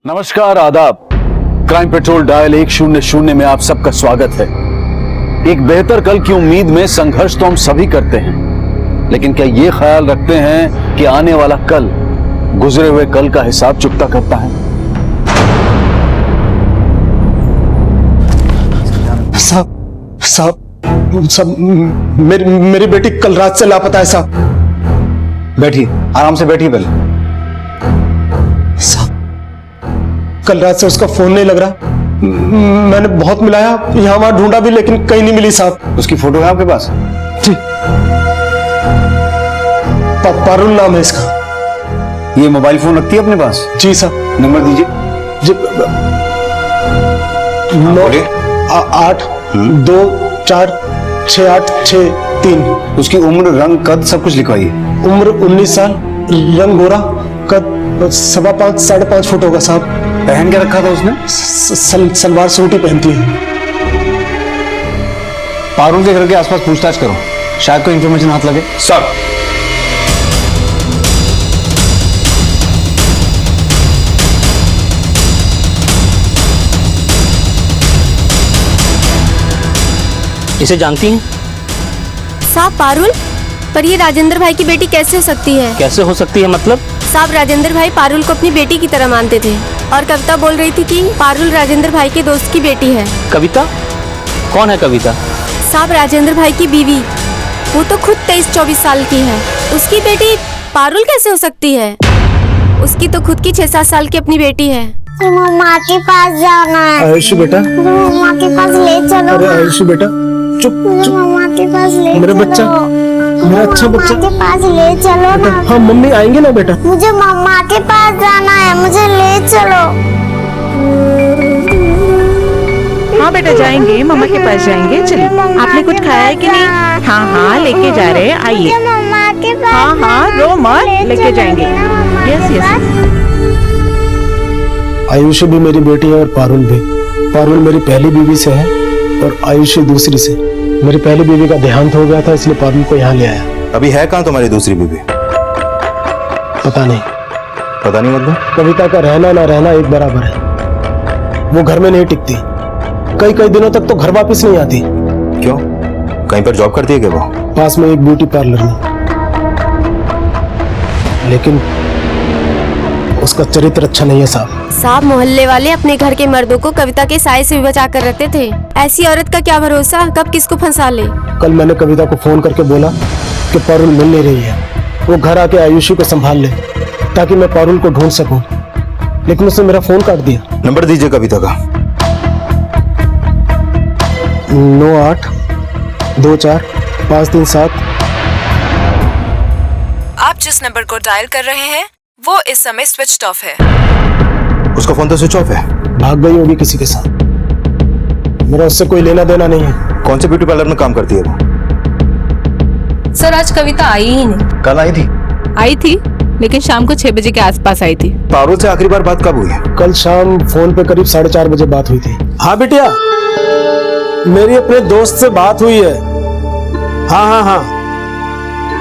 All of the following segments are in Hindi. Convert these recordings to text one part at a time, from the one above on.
नमस्कार, आदाब। क्राइम पेट्रोल डायल 100 में आप सबका स्वागत है। एक बेहतर कल की उम्मीद में संघर्ष तो हम सभी करते हैं, लेकिन क्या ये ख्याल रखते हैं कि आने वाला कल गुजरे हुए कल का हिसाब चुकता करता है? साहब, मेरी बेटी कल रात से लापता है साहब। बैठिए, आराम से बैठिए पहले। साहब, कल रात से उसका फोन नहीं लग रहा। मैंने बहुत मिलाया, यहाँ वहां ढूंढा भी, लेकिन कहीं नहीं मिली साहब। उसकी फोटो है आपके पास? जी, पारुल नाम है इसका। ये मोबाइल फोन रखती है अपने पास? जी साहब। नंबर दीजिए। जी, 9824686 उसकी उम्र, रंग, कद सब कुछ लिखवाइए। उम्र 19 साल, रंग गोरा, कद 5.25 5.5 फुट होगा साहब। पहन के रखा था उसने? सलवार सूट ही पहनती है। पारुल के घर के आसपास पूछताछ करो, शायद कोई इंफॉर्मेशन हाथ लगे। सर, इसे जानती हैं? साहब पारुल? पर ये राजेंद्र भाई की बेटी कैसे हो सकती है? कैसे हो सकती है मतलब? साहब, राजेंद्र भाई पारुल को अपनी बेटी की तरह मानते थे और कविता बोल रही थी कि पारुल राजेंद्र भाई के दोस्त की बेटी है। कविता? कौन है कविता? साहब, राजेंद्र भाई की बीवी। वो तो खुद 23-24 साल की है। उसकी बेटी पारुल कैसे हो सकती है? उसकी तो खुद की 6-7 साल की अपनी बेटी है। मम्मा के पास जाना है। आयुषी बेटा, मम्मा के पास ले चलो। अरे आयुषी बेटा, चुप चुप। मम्मा के पास ले मेरा चलो। बच्चा, मेरा अच्छा बच्चा। मम्मा के पास ले चलो ना। हाँ, मम्मी आएंगे ना बेटा। मुझे मम्मा के पास जाना है, मुझे ले चलो। हाँ बेटा, जाएंगे, मम्मा के पास जाएंगे। चलिए, आपने कुछ खाया है कि नहीं? हाँ हाँ, लेके जा रहे हैं, आइए। मुझे मम्मा के पास हाँ हाँ, रो मत, ले लेके जाएंगे। चलोगे ना मम्मा के यस यस। पास? आयुषी भी मेरी बेटी है और पारुल भी। पारुल मेरी पहली बीवी से है और आयुषी दूसरी से। मेरी पहली बीवी का देहांत हो गया था, इसलिए पारुल को यहाँ ले आया। अभी है कहाँ तुम्हारी दूसरी बीवी? पता नहीं। पता नहीं मतलब? कविता का रहना ना रहना एक बराबर है। वो घर में नहीं टिकती, कई कई दिनों तक तो घर वापस नहीं आती। क्यों? कहीं पर जॉब करती है क्या वो? पास में एक ब्यूटी पार्लर में, लेकिन उसका चरित्र अच्छा नहीं है साहब। साहब, मोहल्ले वाले अपने घर के मर्दों को कविता के साए से भी बचा कर रखते थे। ऐसी औरत का क्या भरोसा, कब किसको फंसा ले। कल मैंने कविता को फोन करके बोला कि पारुल मिल नहीं रही है, वो घर आके आयुषी को संभाल ले ताकि मैं पारुल को ढूंढ सकूं, लेकिन उसने मेरा फोन काट दिया। नंबर दीजिए कविता का। 9824537537। आप जिस नंबर को डायल कर रहे हैं वो इस समय स्विच्ड ऑफ है। उसका फोन तो स्विच ऑफ है। भाग गई होगी किसी के साथ, मेरा उससे कोई लेना देना नहीं है। कौन से ब्यूटी पार्लर में काम करती है वो? सर, आज कविता आई ही नहीं। कल आई थी? आई थी, लेकिन शाम को 6 बजे के आसपास आई थी। पारुल से आखिरी बार बात कब हुई है? कल शाम फोन पे करीब 4:30 बजे बात हुई थी। हाँ बिटिया, मेरी अपने दोस्त से बात हुई है। हाँ हाँ हाँ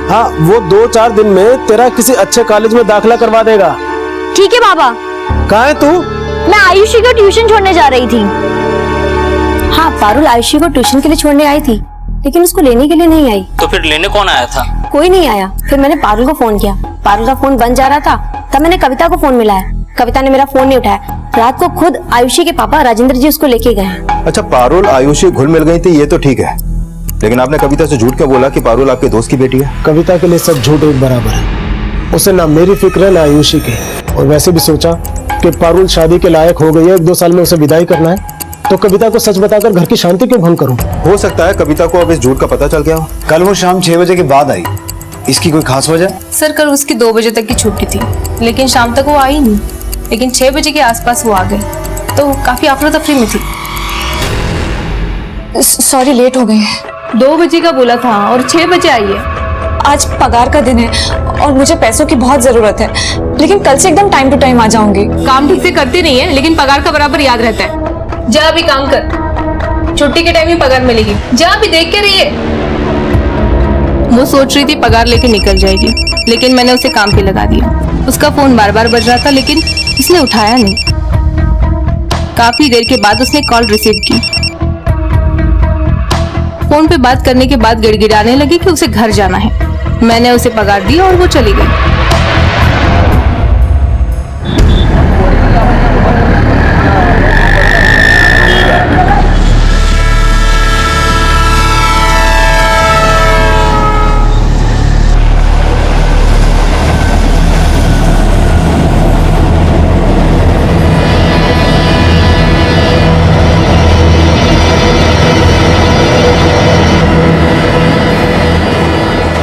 हाँ, वो 2-4 दिन में तेरा किसी अच्छे कॉलेज में दाखिला करवा देगा। ठीक है बाबा। कहाँ है तू? मैं आयुषी को ट्यूशन छोड़ने जा रही थी। हाँ, पारुल आयुषी को ट्यूशन के लिए छोड़ने आई थी, लेकिन उसको लेने के लिए नहीं आई। तो फिर लेने कौन आया था? कोई नहीं आया। फिर मैंने पारुल को फोन किया, पारुल का फोन बंद जा रहा था। तब मैंने कविता को फोन मिलाया, कविता ने मेरा फोन नहीं उठाया। रात को खुद आयुषी के पापा राजेंद्र जी उसको लेके गए। अच्छा, पारुल आयुषी घुल मिल गई थी, ये तो ठीक है, लेकिन आपने कविता से झूठ क्यों बोला कि पारुल आपके दोस्त की बेटी है? कविता के लिए सब झूठ एक बराबर है। उसे ना मेरी फिक्र है ना आयुषी की। और वैसे भी सोचा कि पारुल शादी के लायक हो गई है, 1-2 साल में उसे विदाई करना है, तो कविता को सच बताकर घर की शांति क्यों भंग करूं? हो सकता है कविता को अब इस झूठ का पता चल गया हो। कल वो शाम 6 बजे के बाद आई, इसकी कोई खास वजह? सर, कल उसकी 2 बजे तक की छुट्टी थी, लेकिन शाम तक वो आई नहीं। लेकिन 6 बजे के आसपास वो आ गई, तो काफी अफरा तफरी में थी। सॉरी, लेट हो गए। 2 बजे का बोला था और 6 बजे आई है। आज पगार का दिन है और मुझे पैसों की बहुत जरूरत है, लेकिन कल से एकदम टाइम टू टाइम आ जाऊंगी। काम ठीक से करती नहीं है, लेकिन पगार का बराबर याद रहता है। जा अभी काम कर, छुट्टी के टाइम ही पगार मिलेगी। जा अभी देख के रहिए। वो सोच रही थी पगार लेके निकल जाएगी, लेकिन मैंने उसे काम पे लगा दिया। उसका फोन बार बार बज रहा था, लेकिन उसने उठाया नहीं। काफी देर के बाद उसने कॉल रिसीव की। फोन पे बात करने के बाद गिड़गिड़ाने लगी कि उसे घर जाना है। मैंने उसे पगार दी और वो चली गई।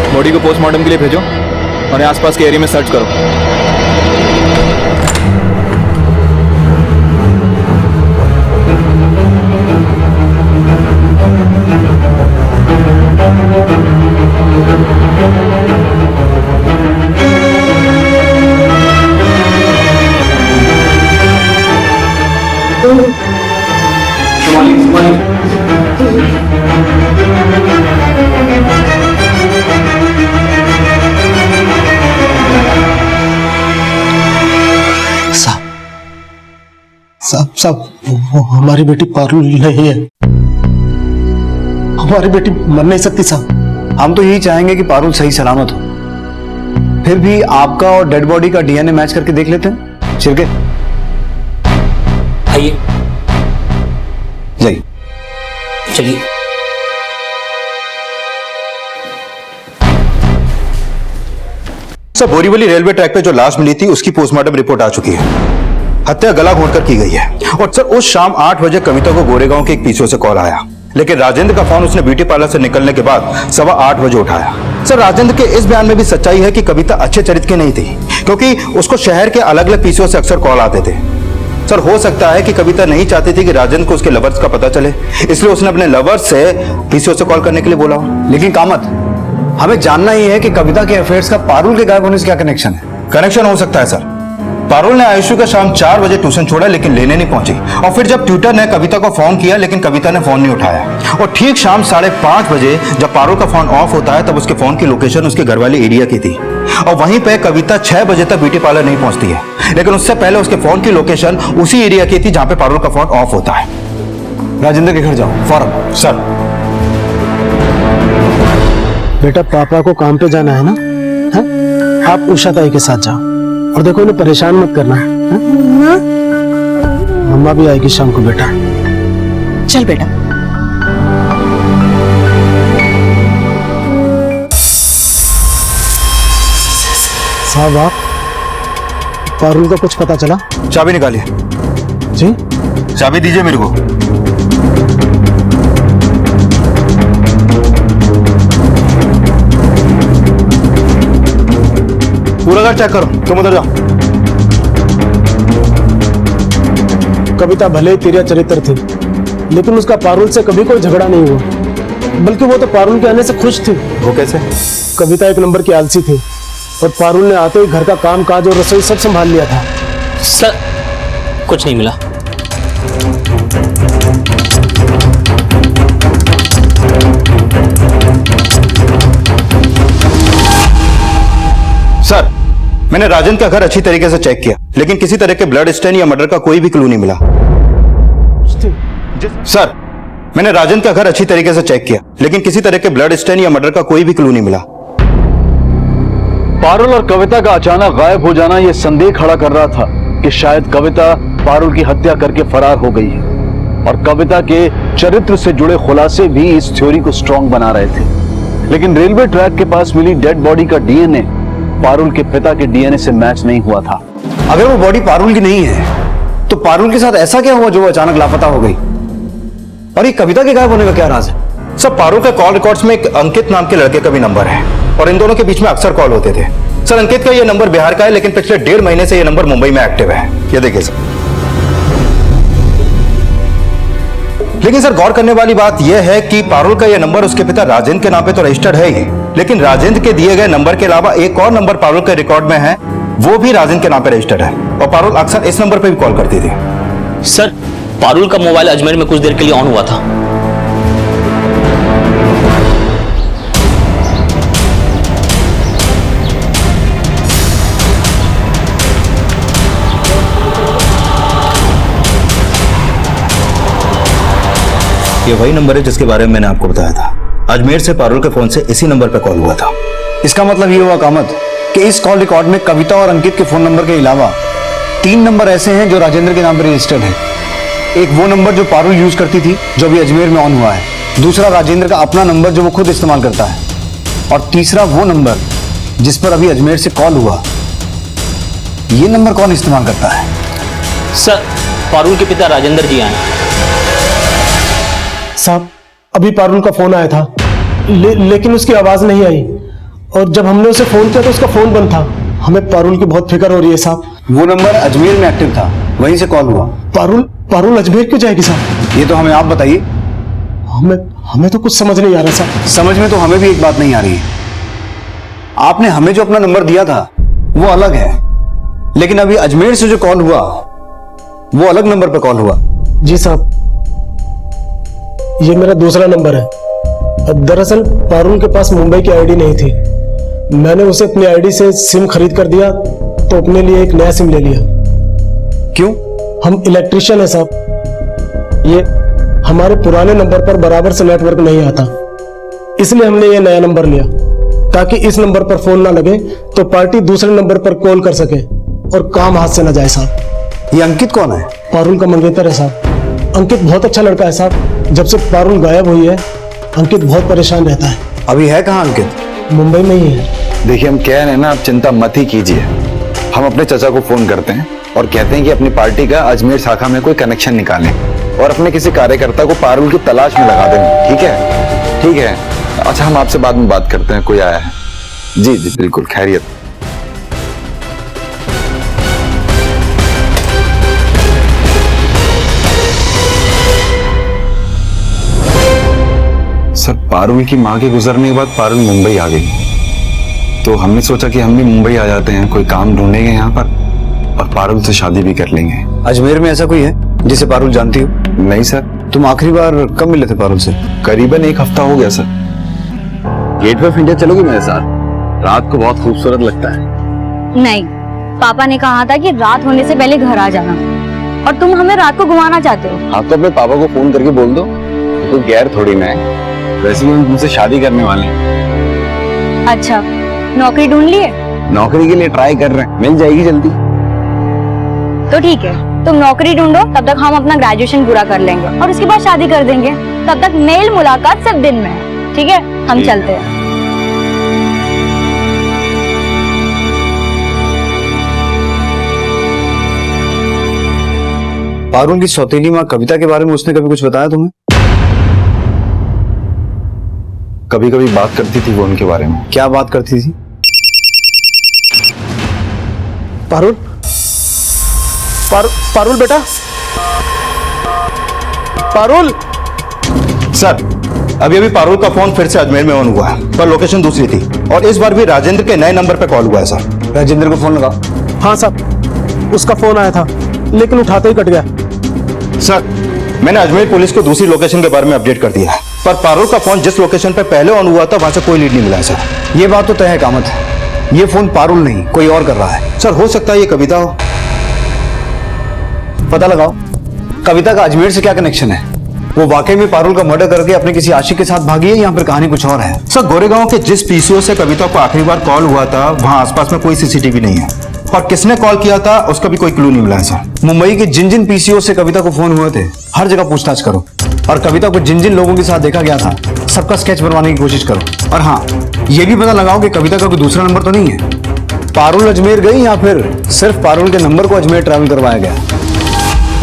बॉडी को पोस्टमार्टम के लिए भेजो और आसपास के एरिया में सर्च करो। साहब वो हमारी बेटी पारुल नहीं है। हमारी बेटी मर नहीं सकती साहब। हम तो यही चाहेंगे कि पारुल सही सलामत हो। फिर भी आपका और डेड बॉडी का डीएनए मैच करके देख लेते हैं। शिरके आइए, जाइए। चलिए। सर, बोरीवली रेलवे ट्रैक पे जो लाश मिली थी उसकी पोस्टमार्टम रिपोर्ट आ चुकी है। हत्या गला घोंटकर की गई है। और सर, उस शाम 8 बजे कविता को गोरेगांव के एक पीसीओ से कॉल आया, लेकिन राजेंद्र का फोन उसने ब्यूटी पार्लर से निकलने के बाद 8:15 बजे उठाया। सर, राजेंद्र के इस बयान में भी सच्चाई है कि कविता अच्छे चरित्र की नहीं थी, क्योंकि उसको शहर के अलग अलग पीसीओ से अक्सर कॉल आते थे। सर, हो सकता है कि कविता नहीं चाहती थी कि राजेंद्र को उसके लवर्स का पता चले, इसलिए उसने अपने लवर्स से पीसीओ से कॉल करने के लिए बोला। लेकिन कामत, हमें जानना ही है कि कविता के अफेयर्स का पारुल के गायब होने से क्या कनेक्शन है। कनेक्शन हो सकता है सर। पारुल ने आयुषु का शाम 4 बजे ट्यूशन छोड़ा, लेकिन लेने नहीं पहुंची। और फिर जब ट्यूटर ने कविता को फोन किया, लेकिन कविता ने फोन नहीं उठाया। और ठीक शाम 5:30 बजे जब पारुल का फोन ऑफ होता है, तब उसके फोन की लोकेशन उसके घर वाले एरिया की थी। और वहीं पे कविता 6 बजे तक ब्यूटी पार्लर नहीं पहुंचती है, लेकिन उससे पहले उसके फोन की लोकेशन उसी एरिया की थी जहां पे पारुल का फोन ऑफ होता है। राजेंद्र के घर जाओ फौरन। सर। बेटा, पापा को काम पे जाना है ना? है? आप उषा ताई के साथ जाओ और देखो, इन्हें परेशान मत करना है? मम्मा भी आएगी शाम को बेटा। चल बेटा। साहब, आप पारुल का कुछ पता चला? चाबी निकालिए। जी? चाबी दीजिए मेरे को। पूरा घर चेक करो। तुम उधर जाओ। कविता भले ही तिरिया चरित्र थी, लेकिन उसका पारुल से कभी कोई झगड़ा नहीं हुआ, बल्कि वो तो पारुल के आने से खुश थी। वो कैसे? कविता एक नंबर की आलसी थी और पारुल ने आते ही घर का काम काज और रसोई सब संभाल लिया था। सर, कुछ नहीं मिला। सर, मैंने राजेंद्र का घर अच्छी तरीके से चेक किया, लेकिन किसी तरह के ब्लड स्टेन या मर्डर का कोई भी क्लू नहीं मिला। सर, मैंने राजेंद्र का घर अच्छी तरीके से चेक किया, लेकिन किसी तरह के ब्लड स्टेन या मर्डर का कोई भी क्लू नहीं मिला। पारुल और कविता का अचानक गायब हो जाना यह संदेह खड़ा कर रहा था कि शायद कविता पारुल की हत्या करके फरार हो गई है, और कविता के चरित्र से जुड़े खुलासे भी इस थ्योरी को स्ट्रॉन्ग बना रहे थे। लेकिन रेलवे ट्रैक के पास मिली डेड बॉडी का डीएनए पारुल के पिता के डीएनए से मैच नहीं हुआ था। अगर वो बॉडी पारुल की नहीं है, तो पारुल के साथ ऐसा क्या हुआ जो वो अचानक लापता हो गई? और ये कविता के गायब होने का क्या राज है? सर, पारुल के कॉल रिकॉर्ड्स में एक अंकित नाम के लड़के का भी नंबर है, और इन दोनों के बीच में अक्सर कॉल होते थे। सर, अंकित का ये नंबर बिहार का है, लेकिन पिछले 1.5 महीने से ये नंबर मुंबई में एक्टिव है। ये देखिए सर। लेकिन सर, गौर करने वाली बात यह है कि पारुल का यह नंबर उसके पिता राजेंद्र के नाम पे तो रजिस्टर्ड है ही, लेकिन राजेंद्र के दिए गए नंबर के अलावा एक और नंबर पारुल के रिकॉर्ड में है, वो भी राजेंद्र के नाम पे रजिस्टर्ड है, और पारुल अक्सर इस नंबर पे भी कॉल करती थी। सर, पारुल का मोबाइल अजमेर में कुछ देर के लिए ऑन हुआ था। ये वही नंबर है जिसके बारे में मैंने आपको बताया था। अजमेर से पारुल के फोन से इसी नंबर पर कॉल हुआ था। इसका मतलब ये हुआ कामत कि इस कॉल रिकॉर्ड में कविता और अंकित के फोन नंबर के अलावा 3 नंबर ऐसे हैं जो राजेंद्र के नाम पर रजिस्टर्ड हैं। एक वो नंबर जो पारुल यूज करती थी, जो अभी अजमेर में ऑन हुआ है। दूसरा राजेंद्र का अपना नंबर जो वो खुद इस्तेमाल करता है। और तीसरा वो नंबर जिस पर अभी अजमेर से कॉल हुआ। ये नंबर कौन इस्तेमाल करता है? सर, पारुल के पिता राजेंद्र जी आए। साहब, अभी पारुल का फोन आया था, लेकिन उसकी आवाज नहीं आई। और जब हमने उसे फोन किया तो उसका फोन बंद था। हमें पारुल की बहुत फिक्र हो रही है साहब। वो नंबर अजमेर में एक्टिव था, वहीं से कॉल हुआ। पारुल अजमेर क्यों जाएगी साहब? ये तो हमें आप बताइए। हमें तो कुछ समझ नहीं आ रहा साहब। समझ में तो हमें भी एक बात नहीं आ रही है। आपने हमें जो अपना नंबर दिया था वो अलग है, लेकिन अभी अजमेर से जो कॉल हुआ वो अलग नंबर पर कॉल हुआ। जी साहब, ये मेरा दूसरा नंबर है। दरअसल पारुल के पास मुंबई की आईडी नहीं थी। मैंने उसे अपनी आईडी से सिम खरीद कर दिया तो अपने लिए एक नया सिम ले लिया। क्यों? हम इलेक्ट्रिशियन है साहब। ये हमारे पुराने नंबर पर बराबर से नेटवर्क नहीं आता, इसलिए हमने ये नया नंबर लिया ताकि इस नंबर पर फोन ना लगे तो पार्टी दूसरे नंबर पर कॉल कर सके और काम हाथ से ना जाए साहब। ये अंकित कौन है? पारुल का मंगेतर है साहब। अंकित बहुत अच्छा लड़का है साहब। जब से पारुल गायब हुई है अंकित बहुत परेशान रहता है। अभी है कहाँ अंकित? मुंबई में ही है। देखिए, हम कह रहे हैं ना, आप चिंता मत ही कीजिए। हम अपने चाचा को फोन करते हैं और कहते हैं कि अपनी पार्टी का अजमेर शाखा में कोई कनेक्शन निकालें और अपने किसी कार्यकर्ता को पारुल की तलाश में लगा देंगे। ठीक है? ठीक है। अच्छा, हम आपसे बाद में बात करते हैं। कोई आया है? जी जी बिल्कुल, खैरियत। सर, पारुल की माँ के गुजरने के बाद पारुल मुंबई आ गई, तो हमने सोचा कि हम भी मुंबई आ जाते हैं, कोई काम ढूंढेंगे यहाँ पर और पारुल से शादी भी कर लेंगे। अजमेर में ऐसा कोई है जिसे पारुल जानती हो? नहीं सर। तुम आखिरी बार कब मिले थे पारुल से? करीबन 1 हफ्ता हो गया सर। गेटवे ऑफ इंडिया चलोगी मेरे साथ? रात को बहुत खूबसूरत लगता है। नहीं, पापा ने कहा था कि रात होने से पहले घर आ जाना, और तुम हमें रात को घुमाना चाहते हो। हाँ, तो अपने पापा को फोन करके बोल दो, तो गैर थोड़ी ना है। वैसे भी हम तुमसे शादी करने वाले हैं। अच्छा, नौकरी ढूंढ लिए? नौकरी के लिए ट्राई कर रहे हैं, मिल जाएगी जल्दी। तो ठीक है, तुम नौकरी ढूंढो, तब तक हम अपना ग्रेजुएशन पूरा कर लेंगे और उसके बाद शादी कर देंगे। तब तक मेल मुलाकात सिर्फ दिन में है। ठीक है, हम चलते हैं। पारुल की सौतेली माँ कविता के बारे में उसने कभी कुछ बताया तुम्हें? कभी कभी बात करती थी वो उनके बारे में। क्या बात करती थी? पारुल बेटा, पारुल। सर, अभी पारुल का फोन फिर से अजमेर में ऑन हुआ है, पर लोकेशन दूसरी थी और इस बार भी राजेंद्र के नए नंबर पे कॉल हुआ है सर। राजेंद्र को फोन लगा? हाँ साहब, उसका फोन आया था लेकिन उठाते ही कट गया। सर, मैंने अजमेर पुलिस को दूसरी लोकेशन के बारे में अपडेट कर दिया है, पर पारुल का फोन जिस लोकेशन पे पहले ऑन हुआ था वहां से कोई लीड नहीं मिला है सर। ये बात तो तय है कामत, ये फोन पारुल नहीं कोई और कर रहा है। सर, हो सकता है ये कविता हो। पता लगाओ कविता का अजमेर से क्या कनेक्शन है। वो वाकई में पारुल का मर्डर करके अपने किसी आशिक के साथ भागी है, यहाँ पर कहानी कुछ और है। सर, गोरेगांव के जिस पीसीओ से कविता को आखिरी बार कॉल हुआ था वहां आसपास में कोई सीसीटीवी नहीं है और किसने कॉल किया था उसका भी कोई क्लू नहीं मिला है सर। मुंबई के जिन जिन पीसीओ से कविता को फोन हुए थे हर जगह पूछताछ करो और कविता को जिन जिन लोगों के साथ देखा गया था सबका स्केच बनवाने की कोशिश करो। और हाँ, ये भी पता लगाओ कि कविता का कोई दूसरा नंबर तो नहीं है। पारुल अजमेर गई या फिर सिर्फ पारुल के नंबर को अजमेर ट्रैवल करवाया गया।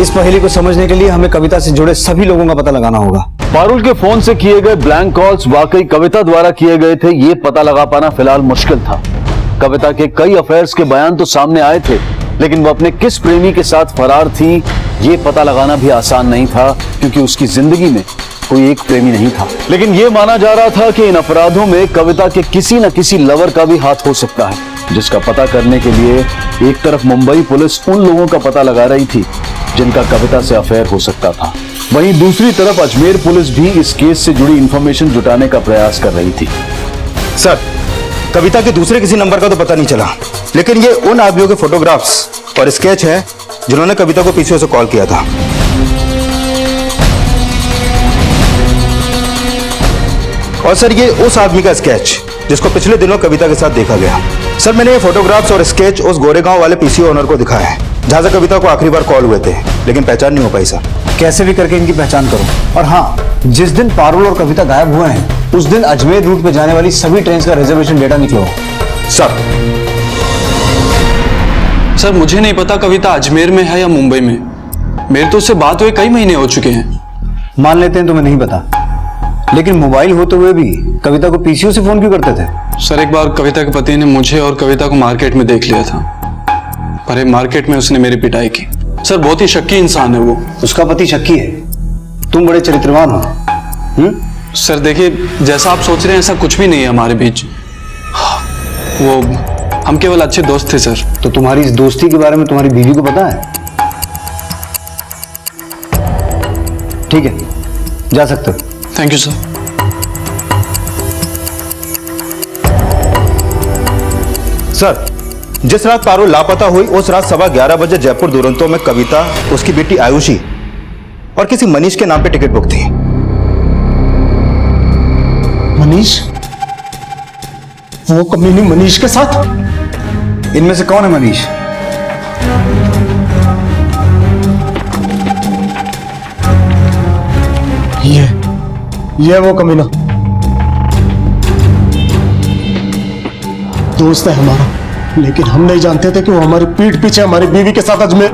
इस पहेली को समझने के लिए हमें कविता से जुड़े सभी लोगों का पता लगाना होगा। पारुल के फोन से किए गए ब्लैंक कॉल्स वाकई कविता द्वारा किए गए थे, ये पता लगा पाना फिलहाल मुश्किल था। कविता के कई अफेयर्स के बयान तो सामने आए थे, लेकिन वो अपने किस प्रेमी के साथ फरार थी ये पता लगाना भी आसान नहीं था, क्योंकि उसकी जिंदगी में कोई एक प्रेमी नहीं था। लेकिन ये माना जा रहा था कि इन अपराधों में कविता के किसी न किसी लवर का भी हाथ हो सकता है, जिसका पता करने के लिए एक तरफ मुंबई पुलिस उन लोगों का पता लगा रही थी जिनका कविता से अफेयर हो सकता था, वहीं दूसरी तरफ अजमेर पुलिस भी इस केस से जुड़ी इंफॉर्मेशन जुटाने का प्रयास कर रही थी। सर, कविता के दूसरे किसी नंबर का तो पता नहीं चला, लेकिन ये उन आदमियों के फोटोग्राफ्स और स्केच है जिन्होंने कविता को पीछे से कॉल किया था। और सर ये उस आदमी का स्केच जिसको पिछले दिनों कविता के साथ देखा गया। सर मैंने ये फोटोग्राफ्स और स्केच उस गोरेगांव वाले पीसी ओनर को दिखाया है जहां से कविता को आखिरी बार कॉल हुए थे, लेकिन पहचान नहीं हो पाई सर। कैसे भी करके इनकी पहचान करो। और हाँ, जिस दिन पारुल और कविता गायब हुए हैं उस दिन अजमेर रूट पे जाने वाली सभी ट्रेन का रिजर्वेशन डेटा निकलो। सर मुझे नहीं पता कविता अजमेर में है या मुंबई में। मेरे तो उससे बात हुए कई महीने हो चुके हैं। मान लेते हैं तुम्हें नहीं पता, लेकिन मोबाइल होते हुए भी कविता को पीसीओ से फोन क्यों करते थे? सर एक बार कविता के पति ने मुझे और कविता को मार्केट में देख लिया था, पर मार्केट में उसने मेरी पिटाई की। सर बहुत ही शक्की इंसान है वो। उसका पति शक्की है, तुम बड़े चरित्रवान हो। सर देखिए, जैसा आप सोच रहे हैं ऐसा कुछ भी नहीं है हमारे बीच। वो हम केवल अच्छे दोस्त थे सर। तो तुम्हारी इस दोस्ती के बारे में तुम्हारी बीवी को पता है? ठीक है, जा सकते हो। Thank you sir. सर जिस रात पारुल लापता हुई उस रात 11:15 बजे जयपुर दुरंतो में कविता, उसकी बेटी आयुषी और किसी मनीष के नाम पे टिकट बुक थी। मनीष? वो कमीनी मनीष के साथ? इनमें से कौन है मनीष? ये वो कमीना दोस्त है हमारा, लेकिन हम नहीं जानते थे कि वो हमारी पीठ पीछे हमारी बीवी के साथ अजमेर।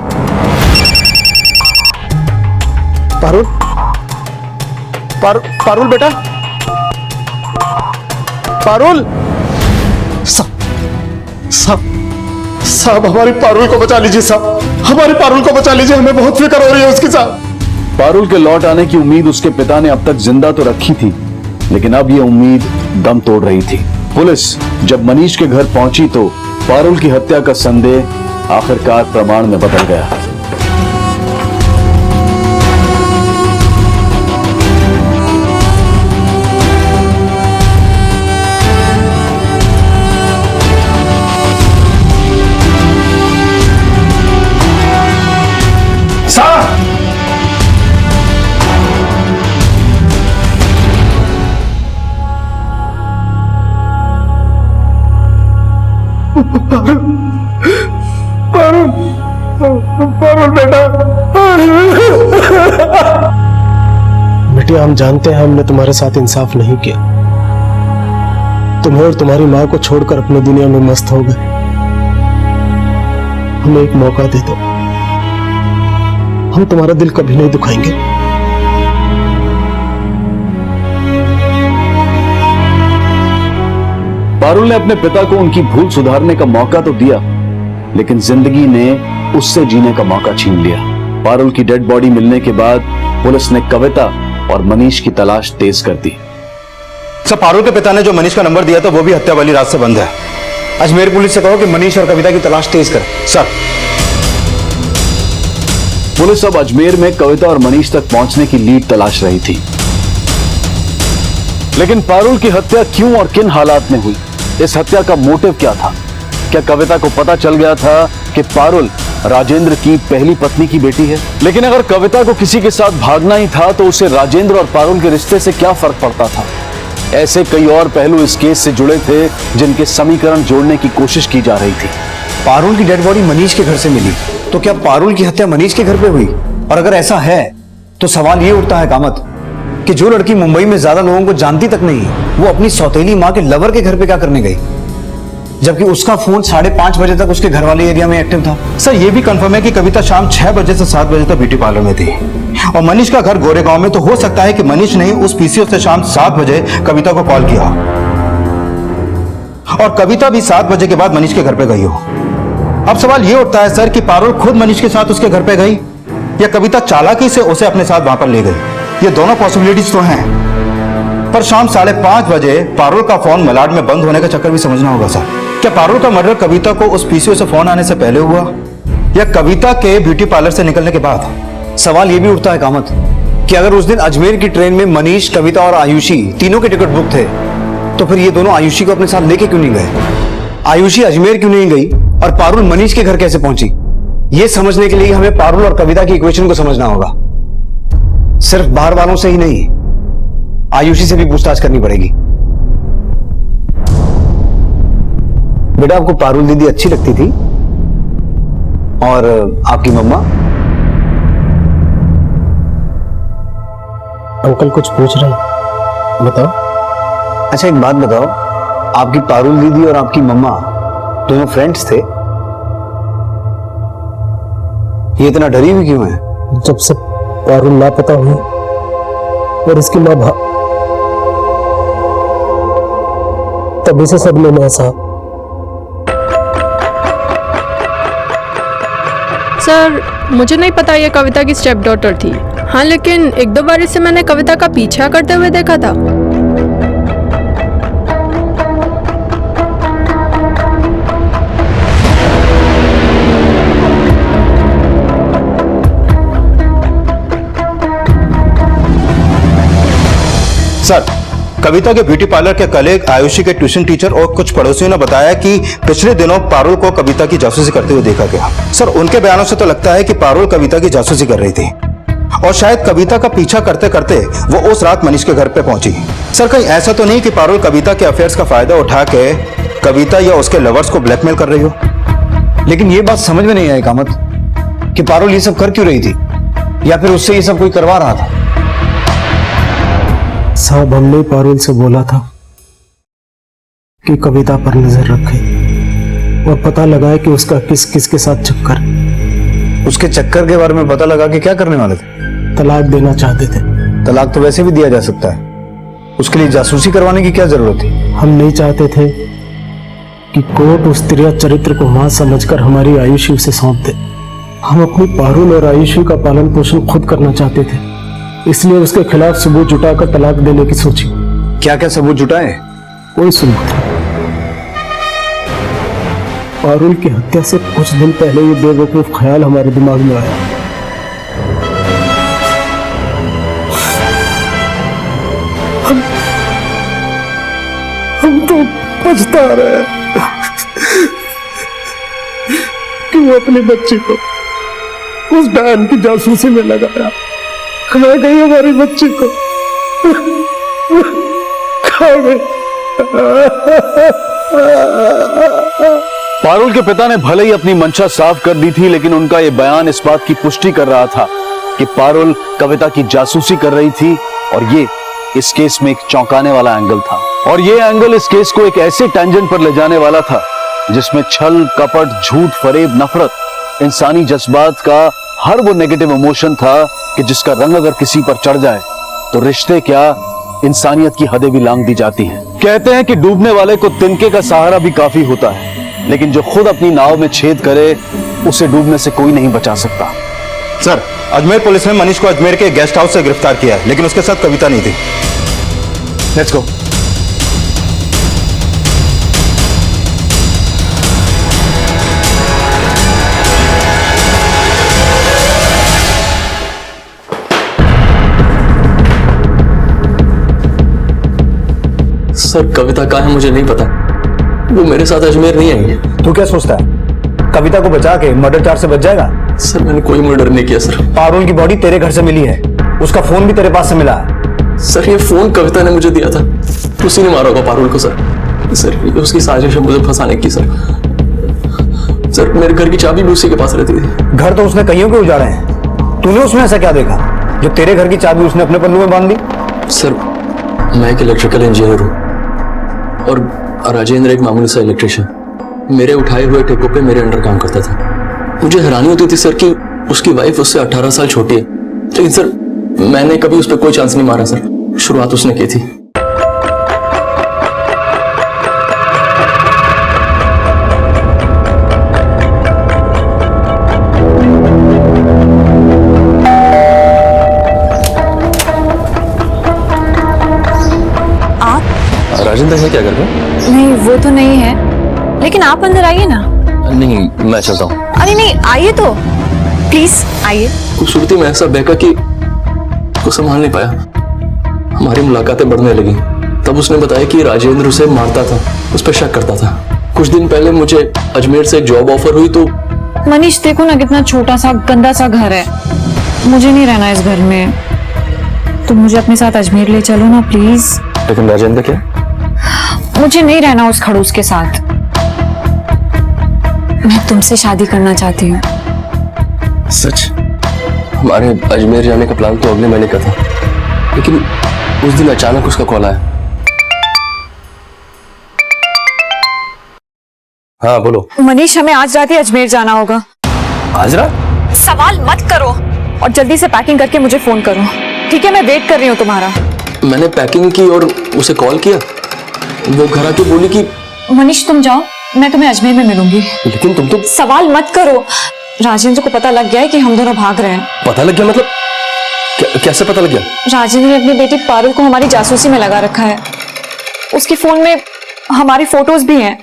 पारुल, पारुल बेटा, पारुल। साहब हमारी पारुल को बचा लीजिए साहब, हमारी पारुल को बचा लीजिए, हमें बहुत फिक्र हो रही है उसके साथ। पारुल के लौट आने की उम्मीद उसके पिता ने अब तक जिंदा तो रखी थी, लेकिन अब यह उम्मीद दम तोड़ रही थी। पुलिस जब मनीष के घर पहुंची तो पारुल की हत्या का संदेह आखिरकार प्रमाण में बदल गया। पारुल बेटा, बेटिया हम जानते हैं हमने तुम्हारे साथ इंसाफ नहीं किया। तुम्हें और तुम्हारी माँ को छोड़कर अपनी दुनिया में मस्त हो गए। हमें एक मौका दे दो, हम तुम्हारा दिल कभी नहीं दुखाएंगे। पारुल ने अपने पिता को उनकी भूल सुधारने का मौका तो दिया, लेकिन जिंदगी ने उससे जीने का मौका छीन लिया। पारुल की डेड बॉडी मिलने के बाद पुलिस ने कविता और मनीष की तलाश तेज कर दी। सर पारुल के पिता ने जो मनीष का नंबर दिया था वो भी हत्या वाली रात से बंद है। अजमेर पुलिस से कहो कि मनीष और कविता की तलाश तेज कर। सर पुलिस अब अजमेर में कविता और मनीष तक पहुंचने की लीड तलाश रही थी, लेकिन पारुल की हत्या क्यों और किन हालात में हुई? इस हत्या का मोटिव क्या था? क्या कविता को पता चल गया था कि पारुल राजेंद्र की पहली पत्नी की बेटी है? लेकिन अगर कविता को किसी के साथ भागना ही था तो उसे राजेंद्र और पारुल के रिश्ते से क्या फर्क पड़ता था? ऐसे कई और पहलू इस केस से जुड़े थे जिनके समीकरण जोड़ने की कोशिश की जा रही थी। पारुल की डेड बॉडी मनीष के घर से मिली, तो क्या पारुल की हत्या मनीष के घर पे हुई? और अगर ऐसा है तो सवाल ये उठता है कामत कि जो लड़की मुंबई में ज्यादा लोगों को जानती तक नहीं, वो अपनी सौतेली माँ के लवर के घर पे क्या करने गई, जबकि उसका फोन 5:30 बजे तक उसके घर वाले एरिया में एक्टिव था। सर ये भी कंफर्म है कि कविता शाम 6 बजे से 7 बजे तक ब्यूटी पार्लर में थी और मनीष का घर गोरेगांव में। तो हो सकता है कि मनीष ने उस पीसीओ से शाम 7 बजे कविता को कॉल किया और कविता भी 7 बजे के बाद मनीष के घर पे गई हो। अब सवाल ये उठता है सर कि पारुल खुद मनीष के साथ उसके घर पे गई या कविता चालाकी से उसे अपने साथ वहां पर ले गई। ये दोनों पॉसिबिलिटीज तो हैं, पर शाम 5:30 बजे पारुल का फोन मलाड में बंद होने का चक्कर भी समझना होगा सर। क्या पारुल का मर्डर कविता को उस पीसीओ से फोन आने से पहले हुआ या कविता के ब्यूटी पार्लर से निकलने के बाद? सवाल यह भी उठता है कामत कि अगर उस दिन अजमेर की ट्रेन में मनीष, कविता और आयुषी तीनों के टिकट बुक थे, तो फिर ये दोनों आयुषी को अपने साथ लेके क्यों नहीं गए? आयुषी अजमेर क्यों नहीं गई और पारुल मनीष के घर कैसे पहुंची? ये समझने के लिए हमें पारुल और कविता की इक्वेशन को समझना होगा। सिर्फ बाहर वालों से ही नहीं, आयुषी से भी पूछताछ करनी पड़ेगी। बेटा आपको पारुल दीदी अच्छी लगती थी? और आपकी मम्मा? अंकल कुछ पूछ रहे हैं, बताओ। अच्छा एक बात बताओ, आपकी पारुल दीदी और आपकी मम्मा दोनों फ्रेंड्स थे? ये इतना डरी हुई क्यों है? जब से पारुल लापता हुई और इसकी माँ तभी से सब मैंने ऐसा। सर मुझे नहीं पता ये कविता की स्टेप डॉटर थी। हाँ लेकिन एक दो बार इसे मैंने कविता का पीछा करते हुए देखा था। सर, कविता के ब्यूटी पार्लर के कलीग आयुषी के ट्यूशन टीचर और कुछ पड़ोसियों ने बताया कि पिछले दिनों पारुल को कविता की जासूसी करते हुए देखा गया। सर, उनके बयानों से तो लगता है कि पारुल कविता की जासूसी कर रही थी और शायद कविता का पीछा करते करते वो उस रात मनीष के घर पे पहुंची। सर, कहीं ऐसा तो नहीं कि पारुल कविता के अफेयर्स का फायदा उठा के कविता या उसके लवर्स को ब्लैकमेल कर रही हो? लेकिन ये बात समझ में नहीं आई कामत कि पारुल ये सब कर क्यों रही थी, या फिर उससे ये सब कोई करवा रहा था? साहब हमने पारुल से बोला था कि कविता पर नजर रखे और पता लगाए कि उसका किस किस के साथ चक्कर। उसके चक्कर के बारे में पता लगा कि क्या करने वाले थे? तलाक देना चाहते थे। तलाक तो वैसे भी दिया जा सकता है, उसके लिए जासूसी करवाने की क्या जरूरत थी? हम नहीं चाहते थे कि कोर्ट उस तिरया चरित्र को मां समझकर हमारी आयुषी उसे सौंप दे। हम अपनी पारुल और आयुषी का पालन पोषण खुद करना चाहते थे, इसलिए उसके खिलाफ सबूत जुटाकर तलाक देने की सोची। क्या क्या सबूत जुटाए? कोई सबूत। पारुल की हत्या से कुछ दिन पहले ये बेवकूफ ख्याल हमारे दिमाग में आया। हम तो पछता रहे हैं कि वो अपने बच्चे को उस बहन की जासूसी में लगाया। खा गई हमारे बच्चे को, खा गई। पारुल के पिता ने भले ही अपनी मंशा साफ कर दी थी, लेकिन उनका यह बयान इस बात की पुष्टि कर रहा था कि पारुल कविता की जासूसी कर रही थी, और ये इस केस में एक चौंकाने वाला एंगल था। और ये एंगल इस केस को एक ऐसे टेंजेंट पर ले जाने वाला था जिसमें छल, कपट, झूठ, फरेब, नफरत, इंसानी जज्बात का हर वो नेगेटिव इमोशन था कि जिसका रंग अगर किसी पर चढ़ जाए तो रिश्ते क्या, इंसानियत की हदें भी लांघ दी जाती हैं। कहते हैं कि डूबने वाले को तिनके का सहारा भी काफी होता है, लेकिन जो खुद अपनी नाव में छेद करे उसे डूबने से कोई नहीं बचा सकता। सर, अजमेर पुलिस ने मनीष को अजमेर के गेस्ट हाउस से गिरफ्तार किया है, लेकिन उसके साथ कविता नहीं थी। Let's go. सर कविता कहाँ है मुझे नहीं पता, वो मेरे साथ अजमेर नहीं आई है। तू क्या सोचता है, कविता को बचा के मर्डर चार्ज से बच जाएगा? सर मैंने कोई मर्डर नहीं किया सर। पारुल की बॉडी तेरे घर से मिली है, उसका फोन भी तेरे पास से मिला है। सर ये फोन कविता ने मुझे दिया था, उसी ने मारा होगा पारुल को। सर ये उसकी साजिश है मुझे फंसाने की। सर मेरे घर की चाबी भी उसी के पास रहती थी। घर तो उसने कईयों के उजाड़े हैं, तूने उसमें ऐसा क्या देखा जो तेरे घर की चाबी उसने अपने पल्लू में बांध दी? सर मैं एक इलेक्ट्रिकल इंजीनियर हूँ और राजेंद्र एक मामूली सा इलेक्ट्रिशियन। मेरे उठाए हुए ठेकों पे मेरे अंडर काम करता था। मुझे हैरानी होती थी सर कि उसकी वाइफ उससे 18 साल छोटी है, लेकिन सर मैंने कभी उस पर कोई चांस नहीं मारा सर। शुरुआत उसने की थी। राजेंद्र है क्या घर में? नहीं वो तो नहीं है, लेकिन आप अंदर आइए ना। नहीं मैं चलता हूँ। अरे नहीं आइए तो प्लीज आइए। खूबसूरती में ऐसा बहका कि को संभाल नहीं पाया। हमारी मुलाकातें बढ़ने लगी। तब उसने बताया कि राजेंद्र उसे मारता था, उस पर शक करता था। कुछ दिन पहले मुझे अजमेर से एक जॉब ऑफर हुई तो। मनीष देखो ना कितना छोटा सा गंदा सा घर है, मुझे नहीं रहना इस घर में, तुम मुझे अपने साथ अजमेर ले चलो ना प्लीज। लेकिन राजेंद्र क्या? मुझे नहीं रहना उस खड़ूस के साथ। मैं तुमसे शादी करना चाहती हूँ। सच? हमारे अजमेर जाने का प्लान तो अगले महीने का था, लेकिन उस दिन अचानक उसका कॉल आया। हाँ बोलो। मनीष, हमें आज रात ही अजमेर जाना होगा। आज रात? सवाल मत करो और जल्दी से पैकिंग करके मुझे फोन करो, ठीक है? मैं वेट कर रही हूँ तुम्हारा। मैंने पैकिंग की और उसे कॉल किया, वो घर आके बोली कि मनीष तुम जाओ, मैं तुम्हें अजमेर में मिलूंगी। लेकिन तुम तो। सवाल मत करो, राजेंद्र को पता लग गया है कि हम दोनों भाग रहे हैं। पता लग गया मतलब? कैसे पता लग गया? राजेंद्र ने अपनी बेटी पारुल को हमारी जासूसी में लगा रखा है। उसके फोन में हमारी फोटोज भी हैं।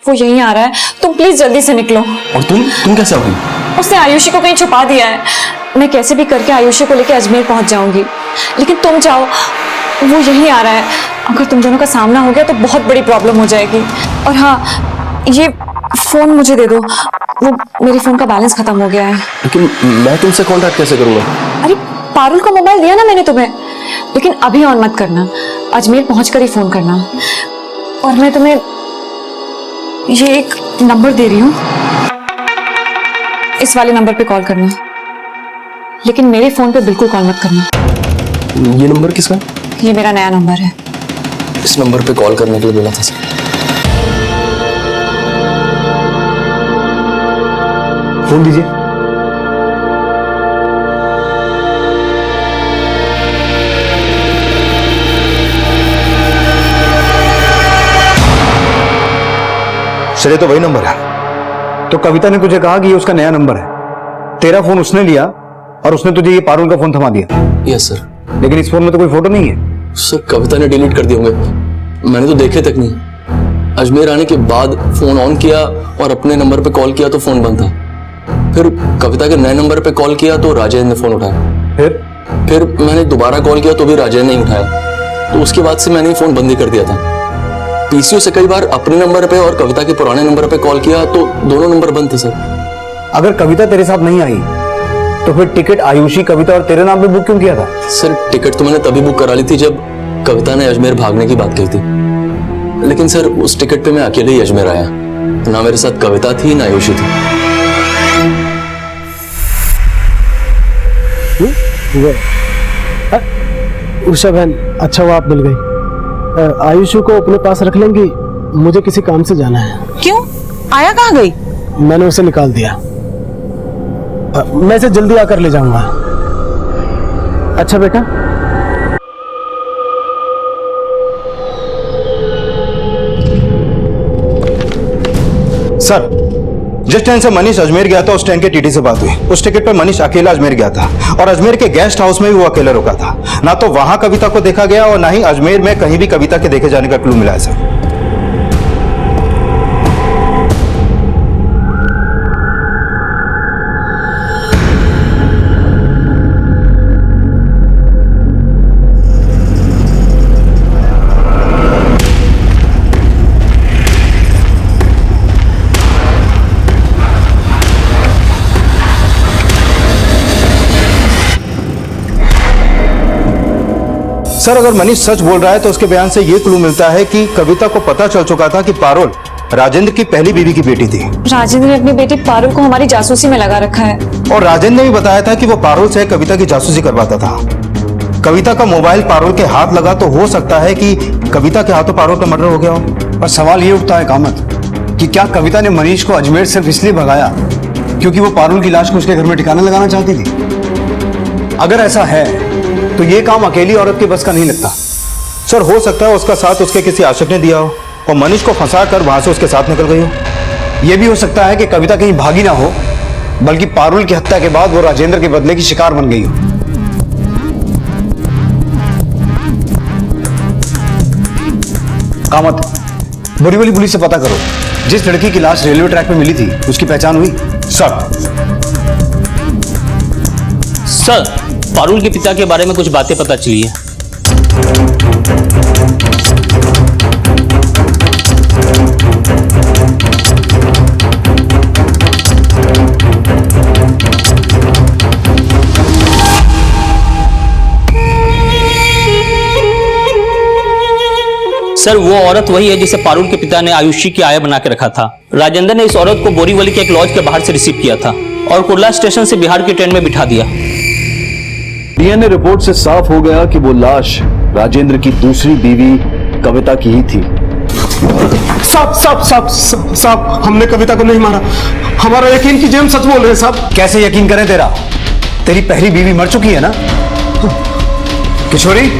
वो यहीं आ रहा है, तुम प्लीज जल्दी से निकलो। और तुम कैसे आओगी? उसने आयुषी को कहीं छुपा दिया है। मैं कैसे भी करके आयुषी को लेकर अजमेर पहुंच जाऊंगी, लेकिन तुम जाओ, वो यहीं आ रहा है। अगर तुम दोनों का सामना हो गया तो बहुत बड़ी प्रॉब्लम हो जाएगी। और हाँ, ये फोन मुझे दे दो, वो मेरे फोन का बैलेंस खत्म हो गया है। लेकिन मैं तुमसे कांटेक्ट कैसे करूंगा? अरे पारुल का मोबाइल दिया ना मैंने तुम्हें, लेकिन अभी ऑन मत करना, अजमेर पहुंचकर ही फोन करना। और मैं तुम्हें ये एक नंबर दे रही हूँ, इस वाले नंबर पे कॉल करना, लेकिन मेरे फोन पे बिल्कुल कॉल मत करना। ये नंबर किसका? ये मेरा नया नंबर है। इस नंबर पे कॉल करने के लिए बोला था सर। फोन दीजिए। सर ये तो वही नंबर है। तो कविता ने तुझे कहा कि ये उसका नया नंबर है। तेरा फोन उसने लिया और उसने तुझे ये पारुल का फोन थमा दिया। Yes sir. लेकिन इस फोन में तो कोई फोटो नहीं है। सर कविता ने डिलीट कर दिए होंगे, मैंने तो देखे तक नहीं। अजमेर आने के बाद फोन ऑन किया और अपने नंबर पे कॉल किया तो फोन बंद था। फिर कविता के नए नंबर पे कॉल किया तो राजेंद्र ने फोन उठाया। फिर मैंने दोबारा कॉल किया तो भी राजेंद्र नहीं उठाया। तो उसके बाद से मैंने फोन बंद ही कर दिया था। पीसीओ से कई बार अपने नंबर पे और कविता के पुराने नंबर पे कॉल किया तो दोनों नंबर बंद थे सर। अगर कविता तेरे साथ नहीं आई तो फिर टिकट आयुषी, कविता और तेरे नाम पे बुक क्यों किया था? सर टिकट तो मैंने तभी बुक करा ली थी जब कविता ने अजमेर भागने की बात कही थी, लेकिन सर उस टिकट पे मैं अकेले ही अजमेर आया, ना मेरे साथ कविता थी ना आयुषी थी। उषा बहन, अच्छा हुआ आप मिल गई। आयुषी को अपने पास रख लेंगी, मुझे किसी काम से जाना है। क्यों? आया कहाँ गई? मैंने उसे निकाल दिया। मैं इसे जल्दी आकर ले जाऊंगा। अच्छा बेटा। सर जिस ट्रेन से मनीष अजमेर गया था उस ट्रेन के टीटी से बात हुई। उस टिकट पर मनीष अकेला अजमेर गया था और अजमेर के गेस्ट हाउस में भी वो अकेला रुका था। ना तो वहां कविता को देखा गया और ना ही अजमेर में कहीं भी कविता के देखे जाने का क्लू मिला है सर। सर अगर मनीष सच बोल रहा है तो उसके बयान से यह क्लू मिलता है कि कविता को पता चल चुका था कि पारुल राजेंद्र की पहली बीवी की बेटी थी। राजेंद्र ने अपनी बेटी पारुल को हमारी जासूसी में लगा रखा है। और राजेंद्र ने भी बताया था कि वो पारुल से कविता की जासूसी करवाता था। कविता का मोबाइल पारुल के हाथ लगा तो हो सकता है कि कविता के हाथों पारुल का मर्डर हो गया हो। और सवाल ये उठता है कामत कि क्या कविता ने मनीष को अजमेर सिर्फ इसलिए भगाया क्योंकि वो पारुल की लाश को उसके घर में ठिकाना लगाना चाहती थी? अगर ऐसा है तो ये काम अकेली औरत के बस का नहीं लगता। सर हो सकता है उसका साथ उसके किसी आशिक ने दिया हो और मनीष को फंसा कर वहां से उसके साथ निकल गई हो। यह भी हो सकता है कि कविता कहीं भागी ना हो, बल्कि पारुल की हत्या के बाद वो राजेंद्र के बदले की शिकार बन गई हो। कामत, बोरीवली पुलिस से पता करो, जिस लड़की की लाश रेलवे ट्रैक पे मिली थी उसकी पहचान हुई? सर पारुल के पिता के बारे में कुछ बातें पता चली है। सर वो औरत वही है जिसे पारुल के पिता ने आयुषी की आया बना के रखा था। राजेंद्र ने इस औरत को बोरीवली के एक लॉज के बाहर से रिसीव किया था और कुर्ला स्टेशन से बिहार की ट्रेन में बिठा दिया। डीएनए रिपोर्ट से साफ हो गया कि वो लाश राजेंद्र की दूसरी बीवी कविता की ही थी। साहब, हमने कविता को नहीं मारा। हमारा यकीन कीजिए, हम सच बोल रहे हैं साहब। कैसे यकीन करें तेरी पहली बीवी मर चुकी है ना किशोरी?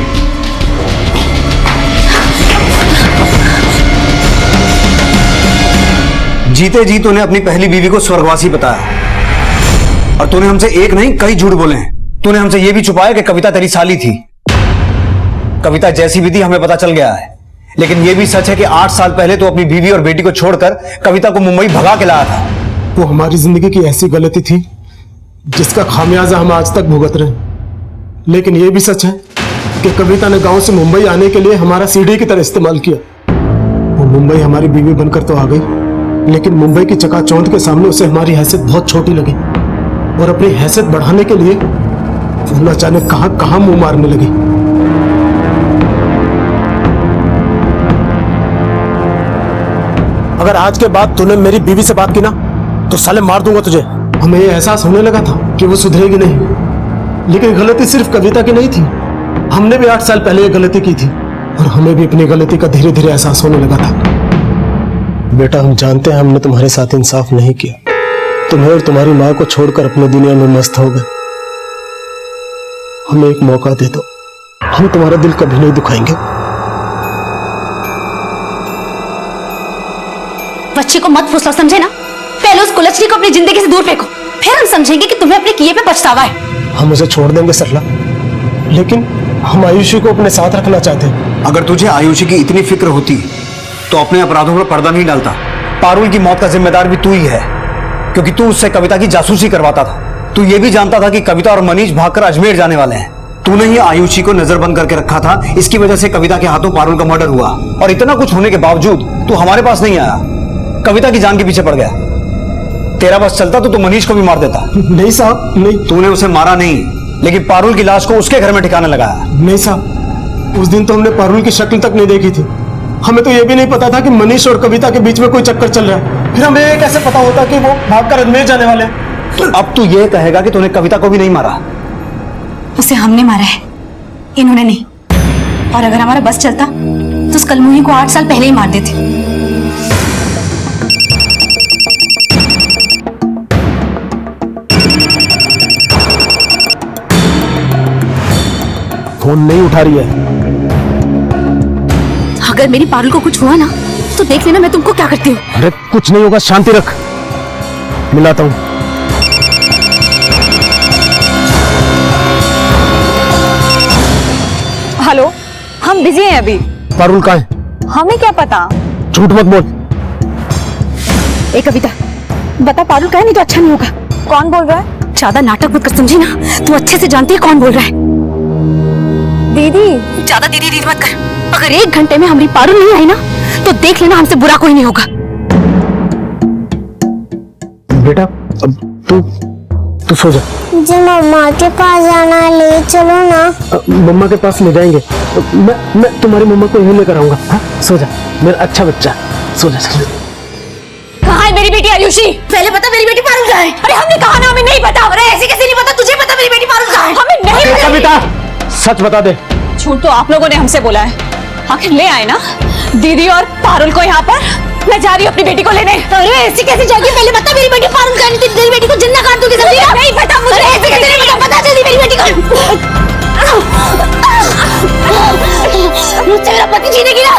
जीते जी तूने अपनी पहली बीवी को स्वर्गवासी बताया और तूने हमसे एक नहीं कई झूठ बोले हैं। तूने हमसे यह भी छुपाया कि कविता तेरी साली थी। कविता जैसी भी थी हमें पता चल गया है, लेकिन यह भी सच है कि 8 साल पहले तो अपनी बीवी और बेटी को छोड़कर कविता को मुंबई भगा के लाया था। वो हमारी जिंदगी की ऐसी गलती थी जिसका खामियाजा हम आज तक भुगत रहे हैं। लेकिन यह भी सच है कि कविता ने गांव से मुंबई आने के लिए हमारा सीढ़ी की तरह इस्तेमाल किया। वो मुंबई हमारी बीवी बनकर तो आ गई, लेकिन मुंबई की चकाचौंध के सामने उसे हमारी हैसियत बहुत छोटी लगी और अपनी हैसियत बढ़ाने के लिए वो न जाने कहां मुंह मारने लगी। अगर आज के बाद तूने मेरी बीवी से बात की ना तो साले मार दूंगा तुझे। हमें ये एहसास होने लगा था कि वो सुधरेगी नहीं, लेकिन गलती सिर्फ कविता की नहीं थी। हमने भी 8 साल पहले ये गलती की थी और हमें भी अपनी गलती का धीरे धीरे एहसास होने लगा था। बेटा, हम जानते हैं हमने तुम्हारे साथ इंसाफ नहीं किया। तुम्हें और तुम्हारी माँ को छोड़कर अपने दुनिया में मस्त हो गए। हमें एक मौका दे दो, हम तुम्हारा दिल कभी नहीं दुखाएंगे। बच्चे को मत फुसलाओ, समझे ना? पहले उस कुलच्छनी को अपनी जिंदगी से दूर फेंको, फिर हम समझेंगे कि तुम्हें अपने किए पे पछतावा है। हम उसे छोड़ देंगे सरला, लेकिन हम आयुषी को अपने साथ रखना चाहते हैं। अगर तुझे आयुषी की इतनी फिक्र होती तो अपने अपराधों पर पर्दा नहीं डालता। पारुल की मौत का जिम्मेदार भी तू ही है, क्योंकि तू उससे कविता की जासूसी करवाता था। तू ये भी जानता था कि कविता और मनीष भागकर अजमेर जाने वाले हैं। तूने ही आयुषी को नजरबंद करके रखा था। इसकी वजह से कविता के हाथों पारुल का मर्डर हुआ और इतना कुछ होने के बावजूद तू हमारे पास नहीं आया, कविता की जान के पीछे पड़ गया। तेरा बस चलता तो तू मनीष को भी मार देता। नहीं साहब, नहीं। तूने उसे मारा नहीं, लेकिन पारुल की लाश को उसके घर में ठिकाने लगाया। नहीं साहब, उस दिन तो हमने पारुल की शक्ल तक नहीं देखी थी। हमें तो यह भी नहीं पता था कि मनीष और कविता के बीच में कोई चक्कर चल रहा है। फिर हमें ये कैसे पता होता कि वो भागकर अजमेर जाने वाले हैं? अब तू ये कहेगा कि तूने कविता को भी नहीं मारा? उसे हमने मारा है, इन्होंने नहीं। और अगर हमारा बस चलता तो उस कलमुही को 8 साल पहले ही मार देते। फोन नहीं उठा रही है। अगर मेरी पारुल को कुछ हुआ ना तो देख लेना मैं तुमको क्या करती हूँ। अरे कुछ नहीं होगा, शांति रख, मिलाता हूँ। हेलो, हम बिजी हैं अभी। पारुल कहाँ है? हमें क्या पता। झूठ मत बोल। ए कविता, बता पारुल कहाँ है, नहीं तो अच्छा नहीं होगा। कौन बोल रहा है? ज्यादा नाटक मत कर, समझी ना? तू अच्छे से जानती है कौन बोल रहा है। दीदी। ज्यादा दीदी मत कर। अगर 1 घंटे में हमारी पारुल नहीं आई ना तो देख लेना हमसे बुरा कोई नहीं होगा। बेटा, अब तू सो जा। मुझे मम्मा के पास जाना है, ले चलो ना। मम्मा के पास ले जाएंगे। मैं तुम्हारी मम्मा को यहीं लेकर आऊंगा। हाँ, सो जा मेरा अच्छा बच्चा, सो जा। कहाँ है मेरी बेटी आयुषी? पहले बता मेरी बेटी पारुल कहाँ है? अरे हमने कहा ना हमें नहीं पता। अरे ऐसे कैसे नहीं पता? तुझे पता मेरी बेटी पारुल कहाँ है? हमें नहीं पता। कविता, सच बता दे। झूठ तो आप लोगों ने हमसे बोला है। आखिर ले आए ना दीदी और पारुल को यहाँ पर। मैं जा रही हूँ अपनी बेटी को लेने। अरे ऐसे कैसे जाएगी? पहले बता मेरी बेटी पारुल कहाँ है? तेरी बेटी को जिंदा काट दूंगी। नहीं पता मुझे। ऐसे कैसे नहीं पता? बता जल्दी मेरी बेटी को। मुझसे मेरा पति जीनेगी ना?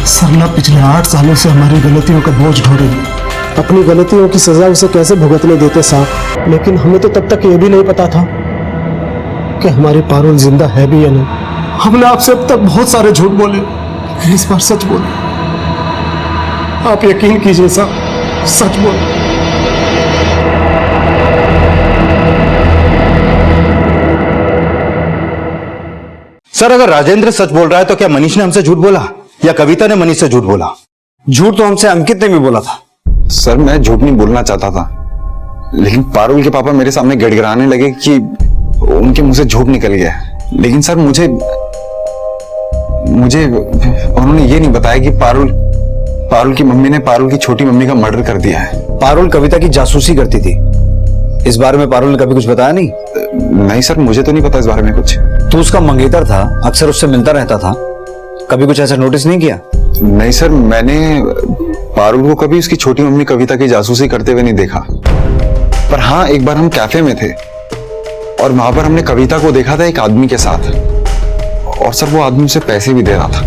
सरला पिछले 8 सालों से हमारी गलतियों का बोझ ढो रही है। अपनी गलतियों की सजा उसे कैसे भुगतने देते साहब। लेकिन हमें तो तब तक ये भी नहीं पता था कि हमारी पारुल जिंदा है भी या नहीं। हमने आपसे अब तक बहुत सारे झूठ बोले, लेकिन इस बार सच बोले। आप यकीन कीजिए साहब, सच बोले। सर अगर राजेंद्र सच बोल रहा है तो क्या मनीष ने हमसे झूठ बोला या कविता ने मनीष से झूठ बोला? झूठ तो हमसे अंकित ने भी बोला था। सर मैं झूठ नहीं बोलना चाहता था, लेकिन पारुल के पापा मेरे सामने गिड़गिड़ाने लगे कि उनके मुंह से झूठ निकल गया। लेकिन सर मुझे उन्होंने ये नहीं बताया कि पारुल की मम्मी ने पारुल की छोटी मम्मी का मर्डर कर दिया है। पारुल कविता की जासूसी करती थी, इस बारे में पारुल ने कभी कुछ बताया नहीं? नहीं सर, मुझे तो नहीं पता इस बारे में कुछ। तू उसका मंगेतर था, अक्सर उससे मिलता रहता था, कभी कुछ ऐसा नोटिस नहीं किया? नहीं सर, मैंने पारुल को कभी उसकी छोटी मम्मी कविता की जासूसी करते हुए नहीं देखा। पर हाँ, एक बार हम कैफे में थे और वहां पर हमने कविता को देखा था एक आदमी के साथ, और सर वो आदमी उसे पैसे भी दे रहा था।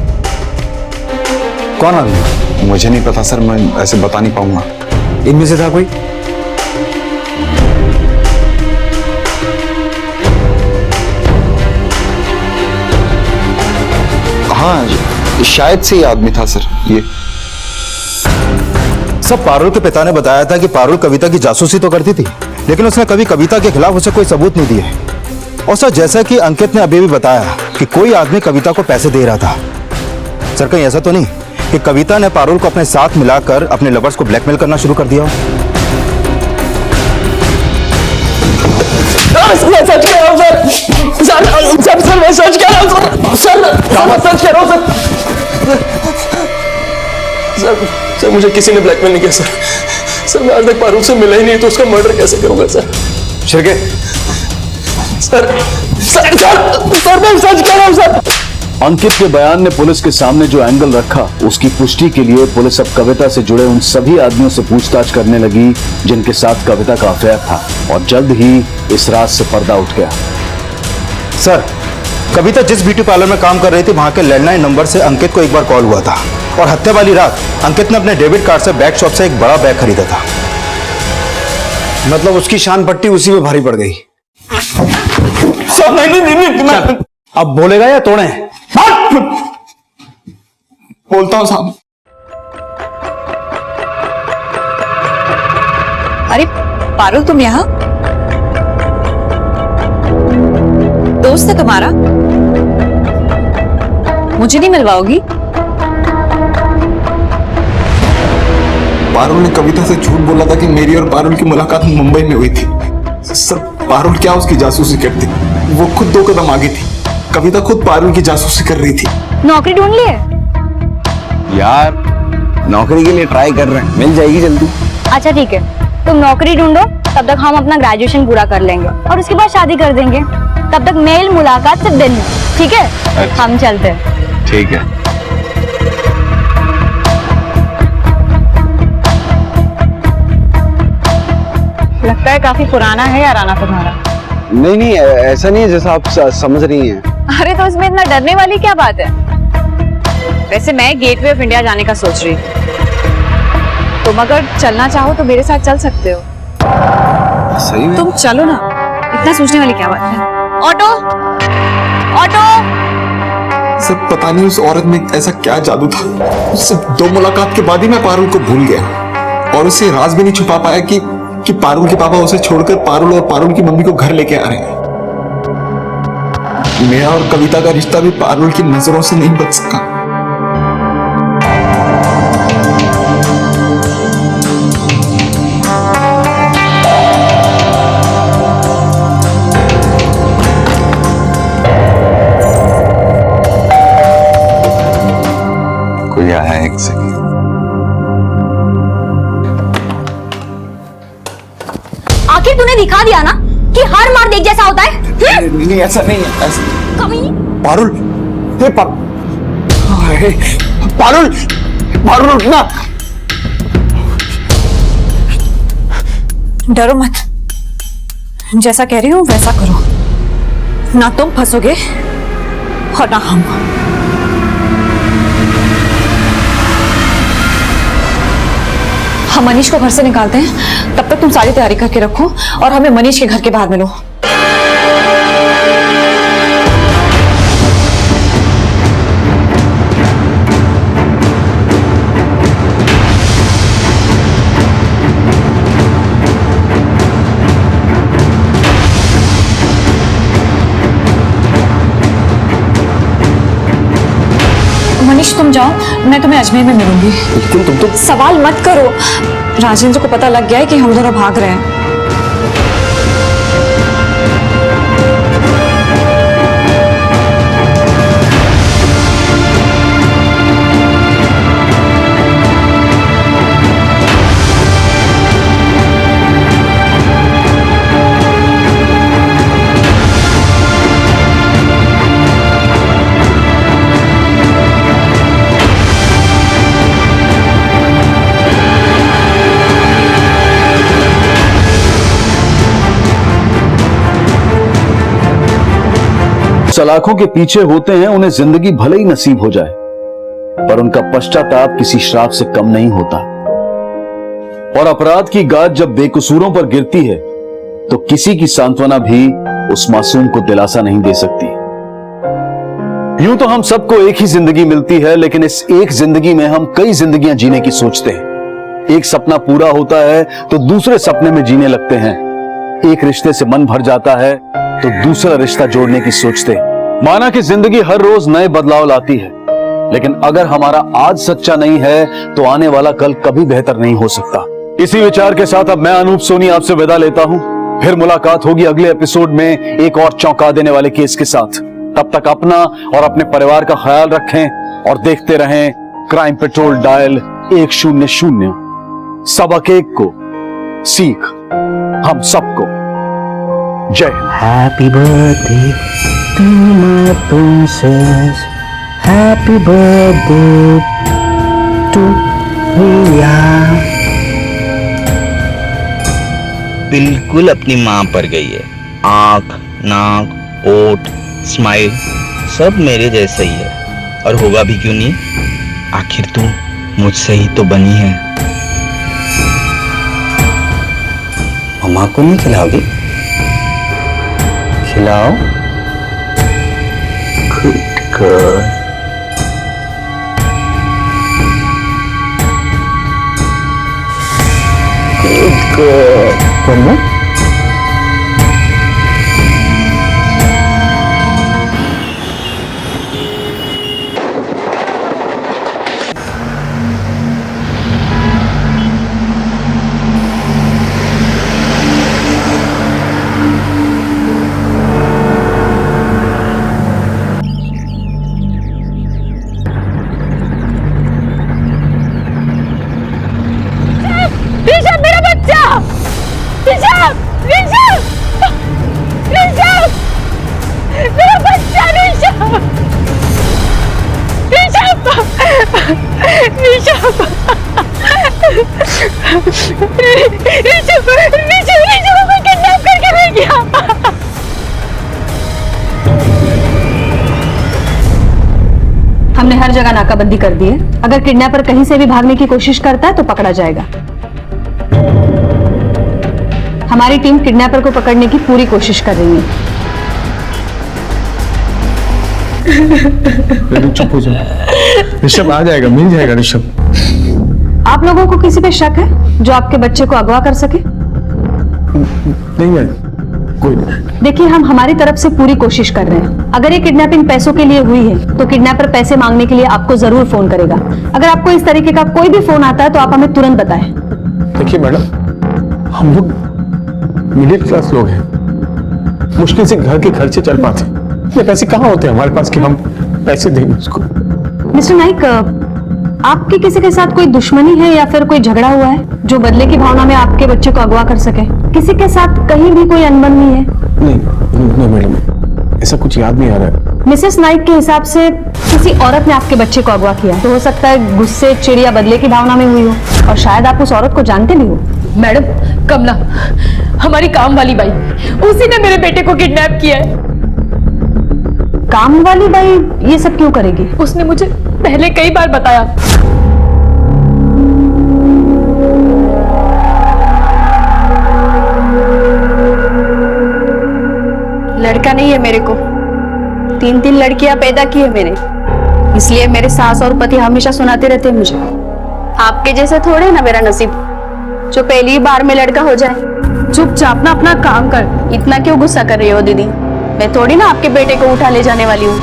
कौन आदमी? मुझे नहीं पता सर, मैं ऐसे बता नहीं पाऊंगा। इनमें से था कोई? हाँ, शायद से ये आदमी था सर। ये सब पारुल के पिता ने बताया था कि पारुल कविता की जासूसी तो करती थी, लेकिन उसने कभी कविता के खिलाफ उसे कोई सबूत नहीं दिए। और सर जैसा कि अंकित ने अभी भी बताया कि कोई आदमी कविता को पैसे दे रहा था। सर कहीं ऐसा तो नहीं कि कविता ने पारुल को अपने साथ मिलाकर अपने लवर्स को ब्लैकमेल करना शुरू कर दिया हो? मैं सच कह रहा हूं सर। सर मैं सच कह रहा हूं सर। मैं सच कह रहा हूं सर। सर मुझे किसी ने ब्लैकमेल नहीं किया सर। मैं आज तक पारुल से मिला ही नहीं, तो उसका मर्डर कैसे करूंगा सर? शिरके सर मैं सच कह रहा हूं सर। अंकित के बयान ने पुलिस के सामने जो एंगल रखा, उसकी पुष्टि के लिए पुलिस अब कविता से जुड़े उन सभी आदमियों से पूछताछ करने लगी जिनके साथ कविता का अफेयर था, और जल्द ही इस राज से पर्दा उठ गया। सर कविता जिस ब्यूटी पार्लर में काम कर रही थी, वहां के लैंडलाइन नंबर से अंकित को एक बार कॉल हुआ था, और हत्या वाली रात अंकित ने अपने डेबिट कार्ड से बैग शॉप से एक बड़ा बैग खरीदा था। मतलब उसकी शान पट्टी उसी में भारी पड़ गई। नहीं, अब बोलेगा या तोड़े? बोलता हूँ साहब। अरे पारुल, तुम यहाँ? दोस्त है तुम्हारा? मुझे नहीं मिलवाओगी? पारुल ने कविता से झूठ बोला था कि मेरी और पारुल की मुलाकात मुंबई में हुई थी। सर पारुल क्या उसकी जासूसी करती? वो खुद 2 कदम आगे थी। कविता खुद पारुल की जासूसी कर रही थी। नौकरी ढूंढ ली है? यार नौकरी के लिए ट्राई कर रहे हैं, मिल जाएगी जल्दी। अच्छा ठीक है, तुम नौकरी ढूंढो, तब तक हम अपना ग्रेजुएशन पूरा कर लेंगे और उसके बाद शादी कर देंगे। तब तक मेल मुलाकात सिर्फ दिन में, ठीक है? अच्छा। हम चलते हैं। ठीक है। लगता है काफी पुराना है याराना तुम्हारा। नहीं ऐसा नहीं है जैसा आप समझ रही हैं। अरे तो इसमें इतना डरने वाली क्या बात है? वैसे मैं गेटवे ऑफ इंडिया जाने का सोच रही थी। तुम अगर चलना चाहो तो मेरे साथ चल सकते हो। सही में? तुम चलो ना, इतना सोचने वाली क्या बात है? Auto auto. सर पता नहीं उस औरत में ऐसा क्या जादू था, उससे 2 मुलाकात के बाद ही मैं पारुल को भूल गया, और उससे राज भी नहीं छुपा पाया कि पारुल के पापा उसे छोड़कर पारुल और पारुल की मम्मी को घर लेके आ रहे हैं। मेरा और कविता का रिश्ता भी पारुल की नजरों से नहीं बच सका। कोई आया है, एक सेकंड। आखिर तूने दिखा दिया ना कि हर मार देख जैसा होता है। नहीं ऐसा नहीं है, ऐसा कभी पारुल, पारुल, पारुल उठना। डरो मत, जैसा कह रही हूँ वैसा करो, ना तुम फंसोगे और ना हम। हम मनीष को घर से निकालते हैं, तब तक तुम सारी तैयारी करके रखो और हमें मनीष के घर के बाहर मिलो। तुम जाओ, मैं तुम्हें अजमेर में मिलूंगी। लेकिन तुम तो सवाल मत करो, राजेंद्र को पता लग गया है कि हम दोनों भाग रहे हैं। सलाखों के पीछे होते हैं, उन्हें जिंदगी भले ही नसीब हो जाए, पर उनका पश्चाताप किसी श्राप से कम नहीं होता। और अपराध की गाज जब बेकसूरों पर गिरती है तो किसी की सांत्वना भी उस मासूम को दिलासा नहीं दे सकती। यूं तो हम सबको एक ही जिंदगी मिलती है, लेकिन इस एक जिंदगी में हम कई जिंदगियां जीने की सोचते हैं। एक सपना पूरा होता है तो दूसरे सपने में जीने लगते हैं। एक रिश्ते से मन भर जाता है तो दूसरा रिश्ता जोड़ने की सोचते हैं। माना कि जिंदगी हर रोज नए बदलाव लाती है, लेकिन अगर हमारा आज सच्चा नहीं है तो आने वाला कल कभी बेहतर नहीं हो सकता। इसी विचार के साथ अब मैं अनूप सोनी आपसे विदा लेता हूं। फिर मुलाकात होगी अगले एपिसोड में एक और चौंका देने वाले केस के साथ। तब तक अपना और अपने परिवार का ख्याल रखें और देखते रहें क्राइम पेट्रोल डायल 100। सबक एक को सीख हम सबको। Jai Hind. Happy birthday to my princess, happy birthday to Riya. बिल्कुल अपनी माँ पर गई है। आंख, नाक, ओठ, स्माइल सब मेरे जैसा ही है, और होगा भी क्यों नहीं। आखिर तू मुझसे ही तो बनी है। मम्मा को नहीं खिलाओगी? खिलाओ। Good girl. Good girl. मम्मा हमने हर जगह नाकाबंदी कर दी है। अगर किडनैपर कहीं से भी भागने की कोशिश करता है तो पकड़ा जाएगा। हमारी टीम किडनैपर को पकड़ने की पूरी कोशिश कर रही है। चुप हो जाओ। ऋषभ आ जाएगा, मिल जाएगा ऋषभ। आप लोगों को किसी पे शक है जो आपके बच्चे को अगवा कर सके? नहीं मैडम, कोई नहीं। देखिए, हम हमारी तरफ से पूरी कोशिश कर रहे हैं। अगर ये किडनैपिंग पैसों के लिए हुई है तो किडनैपर पैसे मांगने के लिए आपको जरूर फोन करेगा। अगर आपको इस तरीके का कोई भी फोन आता है तो आप हमें तुरंत बताएं। देखिए मैडम, हम लोग मिडिल क्लास लोग हैं, मुश्किल से घर के खर्चे चल पाते हैं। ये पैसे कहाँ होते हैं हमारे पास कि हम पैसे देंगे उसको। मिस्टर नाइक, आपके किसी के साथ कोई दुश्मनी है या फिर कोई झगड़ा हुआ है जो बदले की भावना में आपके बच्चे को अगवा कर सके? किसी के साथ कहीं भी कोई अनबन नहीं है? नहीं मैडम, ऐसा कुछ याद नहीं आ रहा है। मिसेस नाइक के हिसाब से किसी औरत ने आपके बच्चे को अगवा किया, तो हो सकता है गुस्से, चिढ़ या बदले की भावना में हुई हो, और शायद आप उस औरत को जानते भी हो। मैडम, कमला, हमारी काम वाली बाई, उसी ने मेरे बेटे को किडनैप किया है। काम वाली बाई ये सब क्यों करेगी? उसने मुझे पहले कई बार बताया। लड़का नहीं है मेरे को, 3 लड़कियां पैदा की है मैंने, इसलिए मेरे सास और पति हमेशा सुनाते रहते हैं मुझे, आपके जैसे थोड़े ना मेरा नसीब जो पहली बार में लड़का हो जाए। चुपचाप ना अपना काम कर। इतना क्यों गुस्सा कर रही हो दीदी? मैं थोड़ी ना आपके बेटे को उठा ले जाने वाली हूँ।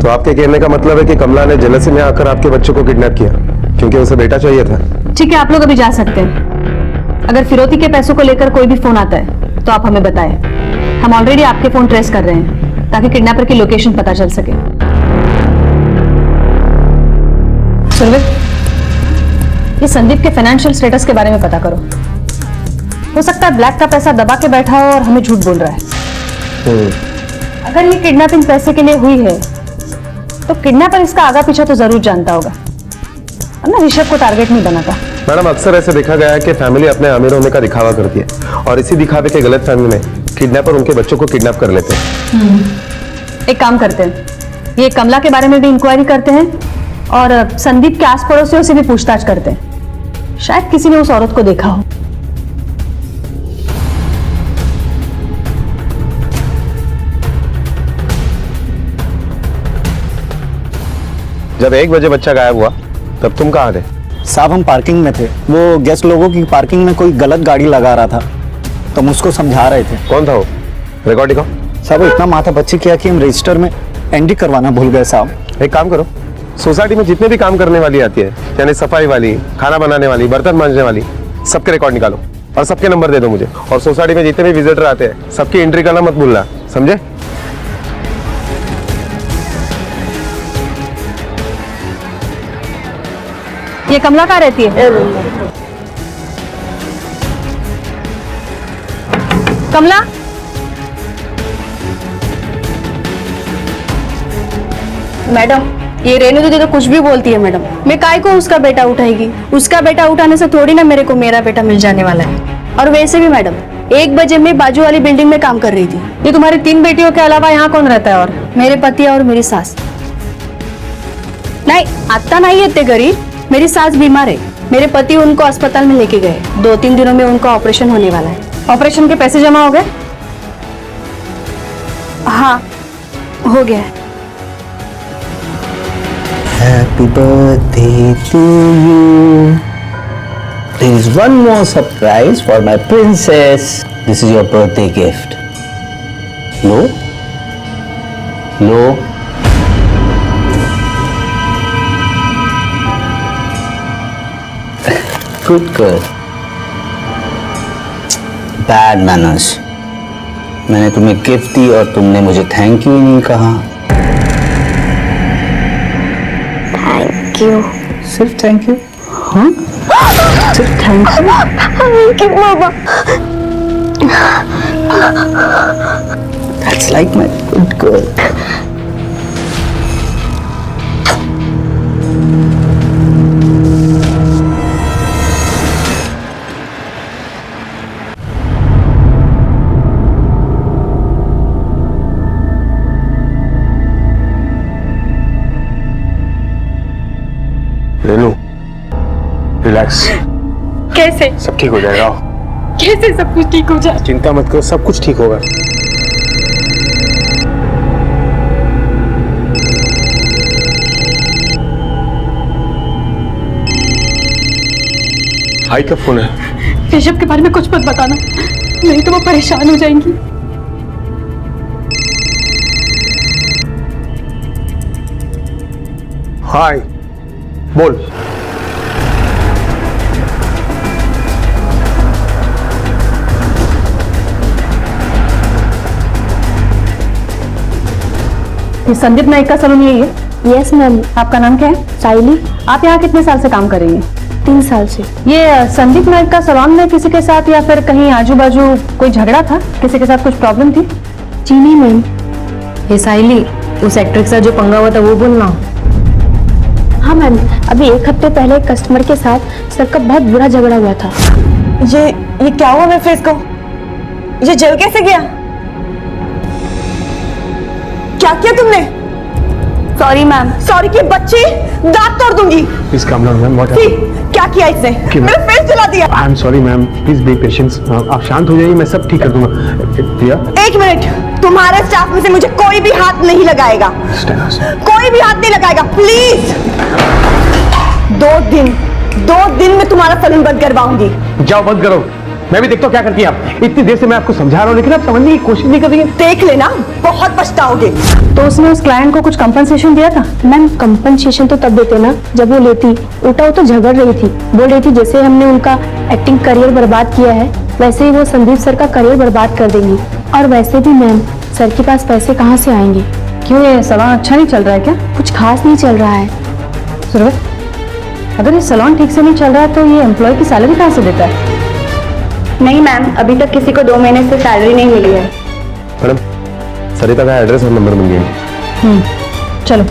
तो आपके कहने का मतलब है कि कमला ने जेलसी में आकर आपके बच्चों को किडनैप किया क्योंकि उसे बेटा चाहिए था। ठीक है, आप लोग अभी जा सकते हैं। अगर फिरौती के पैसों को लेकर कोई भी फोन आता है तो आप हमें बताएं। हम ऑलरेडी आपके फोन ट्रेस कर रहे हैं ताकि किडनैपर की लोकेशन पता चल सके। सुरवीर, ये संदीप के फाइनेंशियल स्टेटस के बारे में पता करो। हो सकता है ब्लैक का पैसा दबा के बैठा हो और हमें झूठ बोल रहा है। अगर ये किडनैपिंग पैसे के लिए हुई है तो किडनैपर इसका आगा पीछा तो जरूर जानता होगा, वरना ऋषभ को टारगेट नहीं बनाता। मैडम, अक्सर ऐसे देखा गया है कि फैमिली अपने अमीर होने का दिखावा करती है और इसी दिखावे के गलत फहमी में किडनैपर उनके बच्चों को किडनैप कर लेते हैं। एक काम करते हैं, ये कमला के बारे में भी इंक्वायरी करते हैं और संदीप के आस पड़ोसियों से भी पूछताछ करते हैं। शायद किसी ने उस औरत को देखा हो। जब 1 बजे बच्चा गायब हुआ तब तुम कहाँ थे? साहब, हम पार्किंग में थे। वो गेस्ट लोगों की पार्किंग में कोई गलत गाड़ी लगा रहा था तो हम उसको समझा रहे थे। कौन था वो? रिकॉर्ड दिखाओ। साहब, इतना माथा पच्ची किया कि हम रजिस्टर में एंट्री करवाना भूल गए साहब। एक काम करो, सोसाइटी में जितने भी काम करने वाली आती है, यानी सफाई वाली, खाना बनाने वाली, बर्तन मांजने वाली, सबके रिकॉर्ड निकालो और सबके नंबर दे दो मुझे। और सोसाइटी में जितने भी विजिटर आते हैं सबकी एंट्री करना मत भूलना, समझे? ये कमला कहाँ रहती है? कमला, मैडम, ये रेनू दीदी तो कुछ भी बोलती है मैडम। मैं काय को उसका बेटा उठाएगी? उसका बेटा उठाने से थोड़ी ना मेरे को मेरा बेटा मिल जाने वाला है। और वैसे भी मैडम, 1 बजे मैं बाजू वाली बिल्डिंग में काम कर रही थी। ये तुम्हारी 3 बेटियों के अलावा यहाँ कौन रहता है? और मेरे पति और मेरी सास। नहीं, आता नहीं है घरी। मेरी सास बीमार है। मेरे पति उनको अस्पताल में लेके गए। 2-3 दिनों में उनका ऑपरेशन होने वाला है। ऑपरेशन के पैसे जमा हो गए? हाँ, हो गया है। Happy birthday to you. There is one more surprise for my princess. This is your birthday gift. Lo? Lo? Good girl. Bad manners. मैंने तुम्हें गिफ्ट दी और तुमने मुझे थैंक यू नहीं कहा। Thank you. सिर्फ थैंक यू? हाँ? सिर्फ thank you? Baba. That's like my good girl. Renu, relax. कैसे? सब ठीक हो जाएगा। कैसे सब कुछ ठीक हो जाए? चिंता मत करो, सब कुछ ठीक होगा। भाई का फोन है। ऋषभ के बारे में कुछ मत बताना, नहीं तो वो परेशान हो जाएंगी। हाय, बोल। ये संदीप नाइक का सलून यही है? Yes ma'am. आपका नाम क्या है? साइली। आप यहाँ कितने साल से काम कर रही हैं? 3 साल से। ये संदीप नाइक का सलून में किसी के साथ या फिर कहीं आजू बाजू कोई झगड़ा था? किसी के साथ कुछ प्रॉब्लम थी? जी नहीं मैम। ये साइली, उस एक्टर के साथ जो पंगा हुआ था वो बोलना। हाँ मैम, अभी 1 हफ्ते पहले एक कस्टमर के साथ सर का बहुत बुरा झगड़ा हुआ था। ये क्या हुआ मेरे फेस को? ये जल कैसे गया? क्या किया तुमने? Sorry ma'am. सॉरी की बच्ची, दांत तोड़ दूंगी। Please calm down ma'am. What क्या किया इसने? मेरा फेस जला दिया। I am sorry ma'am, please be patience. आप शांत हो जाइए, मैं सब ठीक कर दूंगा। प्रिया, 1 मिनट, तुम्हारे स्टाफ में से मुझे कोई भी हाथ नहीं लगाएगा। कोई भी हाथ नहीं लगाएगा, प्लीज। 2 दिन में तुम्हारा सलून बंद करवाऊंगी। जाओ बंद करो। मैं भी देखता हूँ क्या करती है आप। इतनी देर से मैं आपको समझा रहा हूँ लेकिन आप समझने की कोशिश नहीं कर रही है। देख लेना, बहुत पछताओगे। तो उसने उस क्लाइंट को कुछ कंपनसेशन दिया था? मैम, कंपनसेशन तो तब देते ना जब वो लेती। उल्टा वो तो झगड़ रही थी, बोल रही थी जैसे हमने उनका एक्टिंग करियर बर्बाद किया है वैसे ही वो संदीप सर का करियर बर्बाद कर देंगी। और वैसे भी मैम, सर के पास पैसे कहाँ से आएंगे? क्यों, ये सैलून अच्छा नहीं चल रहा है क्या? कुछ खास नहीं चल रहा है। सुरभि, अगर ये सैलून ठीक से नहीं चल रहा है तो ये एम्प्लॉय की सैलरी कहाँ से देता है? नहीं मैम, अभी तक किसी को 2 महीने से सैलरी नहीं मिली है। मैडम, सरिता का एड्रेस और नंबर मिल गया। चलो।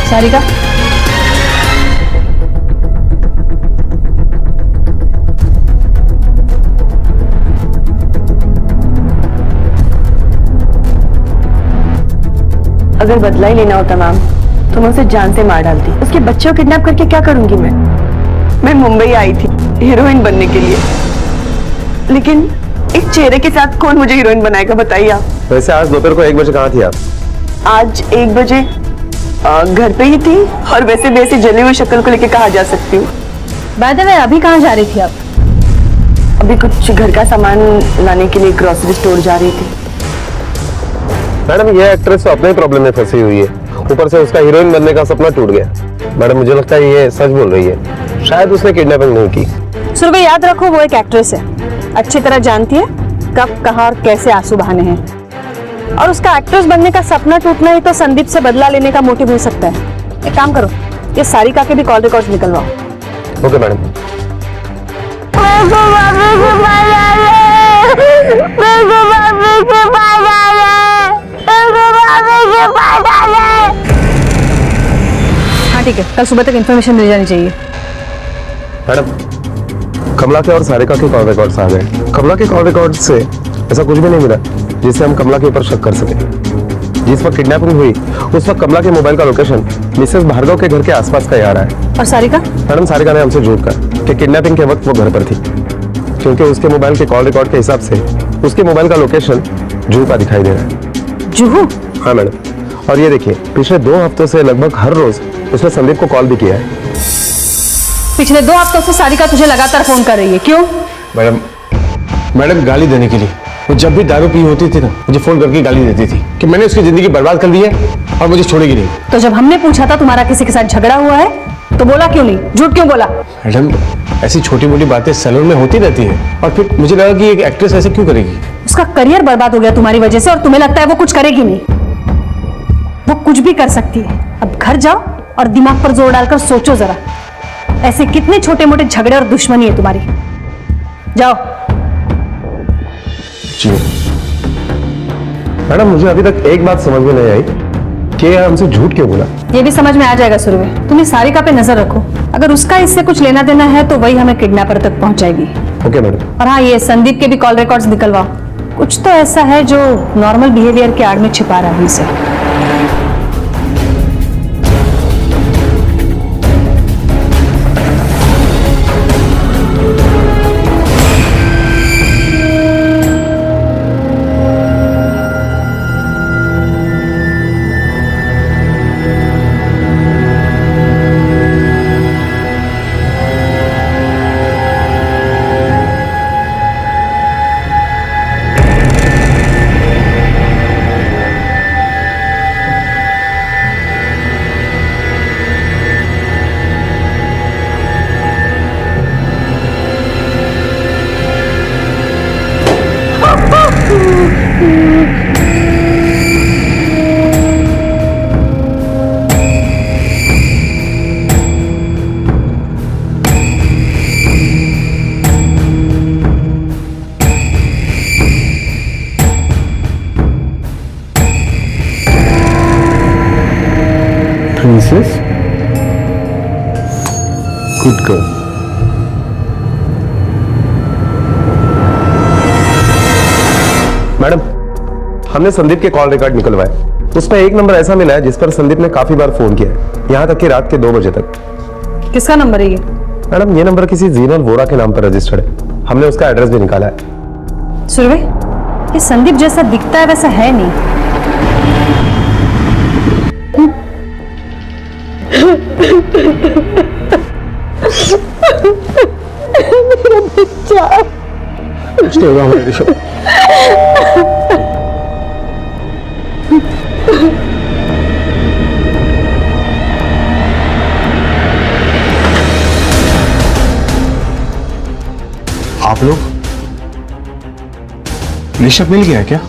सारिका, अगर बदला ही लेना होता मैम तो मैं उसे जान से मार डालती। उसके बच्चे को किडनैप करके क्या करूंगी मैं मुंबई आई थी हीरोइन बनने के लिए, लेकिन इस चेहरे के साथ कौन मुझे हीरोइन बनाएगा बताइए आप। वैसे आज दोपहर को 1 बजे कहाँ थी आप? आज 1 बजे घर पे ही थी, और वैसे भी ऐसी जली हुई शक्ल को लेके कहाँ जा सकती हूँ। बाय द वे, अभी कहाँ जा रही थी आप? अभी कुछ घर का सामान लाने के लिए ग्रोसरी स्टोर जा रही थी। मैडम, ये एक्ट्रेस तो अपने ही प्रॉब्लम में फंसी हुई है, ऊपर से उसका हीरोइन बनने का सपना टूट गया। मैडम, मुझे लगता है ये सच बोल रही है, शायद उसने किडनैपिंग नहीं की। सुरभि, याद रखो वो एक एक्ट्रेस है, अच्छी तरह जानती है कब, कहाँ और कैसे आंसू बहाने हैं। और उसका एक्ट्रेस बनने का सपना टूटना ही तो संदीप से बदला लेने का मोटिव हो सकता है। एक काम करो, ये सारिका के भी कॉल रिकॉर्ड्स निकलवाओ। Okay madam. हाँ ठीक है, कल सुबह तक इन्फॉर्मेशन मिल जानी चाहिए। मैडम, कमला के और सारिका के कॉल रिकॉर्ड्स आ गए। कमला के कॉल रिकॉर्ड से ऐसा कुछ भी नहीं मिला जिससे हम कमला के ऊपर शक कर सके। जिस वक्त किडनैपिंग हुई उस वक्त कमला के मोबाइल का लोकेशन मिसेस भार्गव के घर के आसपास का ही आ रहा है। और सारिका? मैडम, सारिका ने हमसे झूठ कहा कि किडनैपिंग के वक्त वो घर पर थी, क्योंकि उसके मोबाइल के कॉल रिकॉर्ड के हिसाब से उसके मोबाइल का लोकेशन जुहू का दिखाई दे रहा है। जुहू? हाँ मैडम, और ये देखिए, पिछले 2 हफ्तों से लगभग हर रोज उसने संदीप को कॉल भी किया है। पिछले 2 हफ्तों से सारिका तुझे लगातार फोन कर रही है, क्यों? मैडम, गाली देने के लिए। वो जब भी दारू पी होती थी ना, मुझे फोन करके गाली देती थी कि मैंने उसकी जिंदगी बर्बाद कर दी है और मुझे छोड़ेगी नहीं। तो जब हमने पूछा था तुम्हारा किसी के साथ झगड़ा हुआ है तो बोला क्यों नहीं, झूठ क्यों बोला? मैडम, ऐसी छोटी मोटी बातें सैलून में होती रहती है, और फिर मुझे लगा कि एक एक्ट्रेस ऐसे क्यों करेगी। उसका करियर बर्बाद हो गया तुम्हारी वजह से, और तुम्हें लगता है वो कुछ करेगी नहीं? वो कुछ भी कर सकती है। अब घर जाओ और दिमाग पर जोर डालकर सोचो जरा, ऐसे कितने छोटे मोटे झगड़े और दुश्मनी है तुम्हारी। जाओ। जी मैडम, मुझे अभी तक एक बात समझ में नहीं आई कि यह हमसे झूठ क्यों बोला। ये भी समझ में आ जाएगा सुरभि। तुम्हें सारिका पे नजर रखो, अगर उसका इससे कुछ लेना देना है तो वही हमें किडनैपर तक पहुंचाएगी। Okay madam. और हाँ, ये संदीप के भी कॉल रिकॉर्ड्स निकलवाओ। कुछ तो ऐसा है जो नॉर्मल बिहेवियर के आड़ में छिपा रहा है इसे। Princess? Good girl. मैडम, हमने संदीप के कॉल रिकॉर्ड निकलवाए। उसमें एक नंबर ऐसा मिला है जिस पर संदीप ने काफी बार फोन किया है, यहाँ तक कि रात के 2 बजे तक। किसका नंबर है ये? मैडम, ये नंबर किसी जीनल वोरा के नाम पर रजिस्टर्ड है। हमने उसका एड्रेस भी निकाला है। सुरभि, ये संदीप जैसा दिखता है वैसा है नहीं। मेरा बच्चा। कुछ नहीं होगा हमारे ऋषभ। आप लोग ऋषभ मिल गया क्या?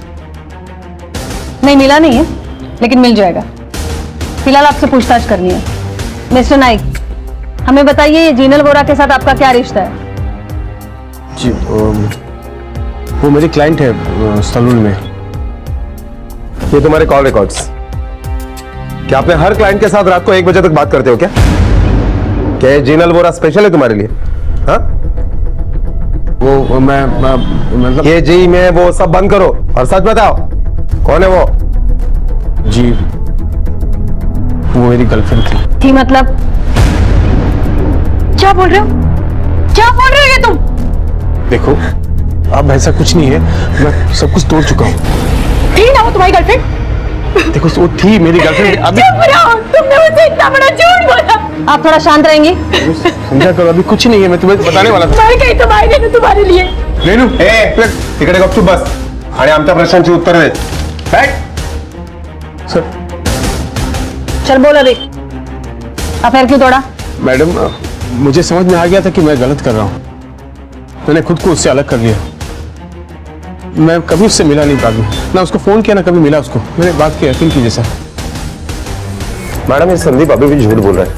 नहीं मिला नहीं है, लेकिन मिल जाएगा। फिलहाल आपसे पूछताछ करनी है। मिस्टर नाइक, हमें बताइए ये जीनल वोरा के साथ आपका क्या रिश्ता है? जी वो मेरी क्लाइंट है सलून में। ये तुम्हारे कॉल रिकॉर्ड्स। क्या आपने हर क्लाइंट के साथ रात को 1 बजे तक बात करते हो क्या? क्या ये जीनल वोरा स्पेशल है तुम्हारे लिए? हाँ? वो मैं मतलब ये जी में वो सब बंद करो और सच बताओ, कौन है वो? जी वो मेरी गर्लफ्रेंड थी। मतलब क्या बोल रहे हो? क्या बोल रहे हो ये तुम? देखो अब ऐसा कुछ नहीं है, मैं सब कुछ तोड़ चुका हूँ। थी ना वो तुम्हारी गर्लफ्रेंड? देखो वो थी मेरी गर्लफ्रेंड। अभी तुमने मुझे इतना बड़ा झूठ बोला। आप थोड़ा शांत रहेंगी? समझा करो, अभी कुछ नहीं है, मैं तुम्हें बताने वाला था। मैं कहीं तुम्हारे तुम्हारे लिए रेनू तिकडे गपचूप बस आणि आमच्या प्रश्नांची उत्तर दे। बैठ। सर चल बोल अभी, अफेयर क्यों तोड़ा? मैडम मुझे समझ में आ गया था कि मैं गलत कर रहा हूँ। मैंने खुद को उससे अलग कर लिया। मैं कभी उससे मिला नहीं बाबू, ना उसको फोन किया ना कभी मिला उसको। मैंने बात की, यकीन कीजिए सर। मैडम ये संदीप अभी भी झूठ बोल रहा है।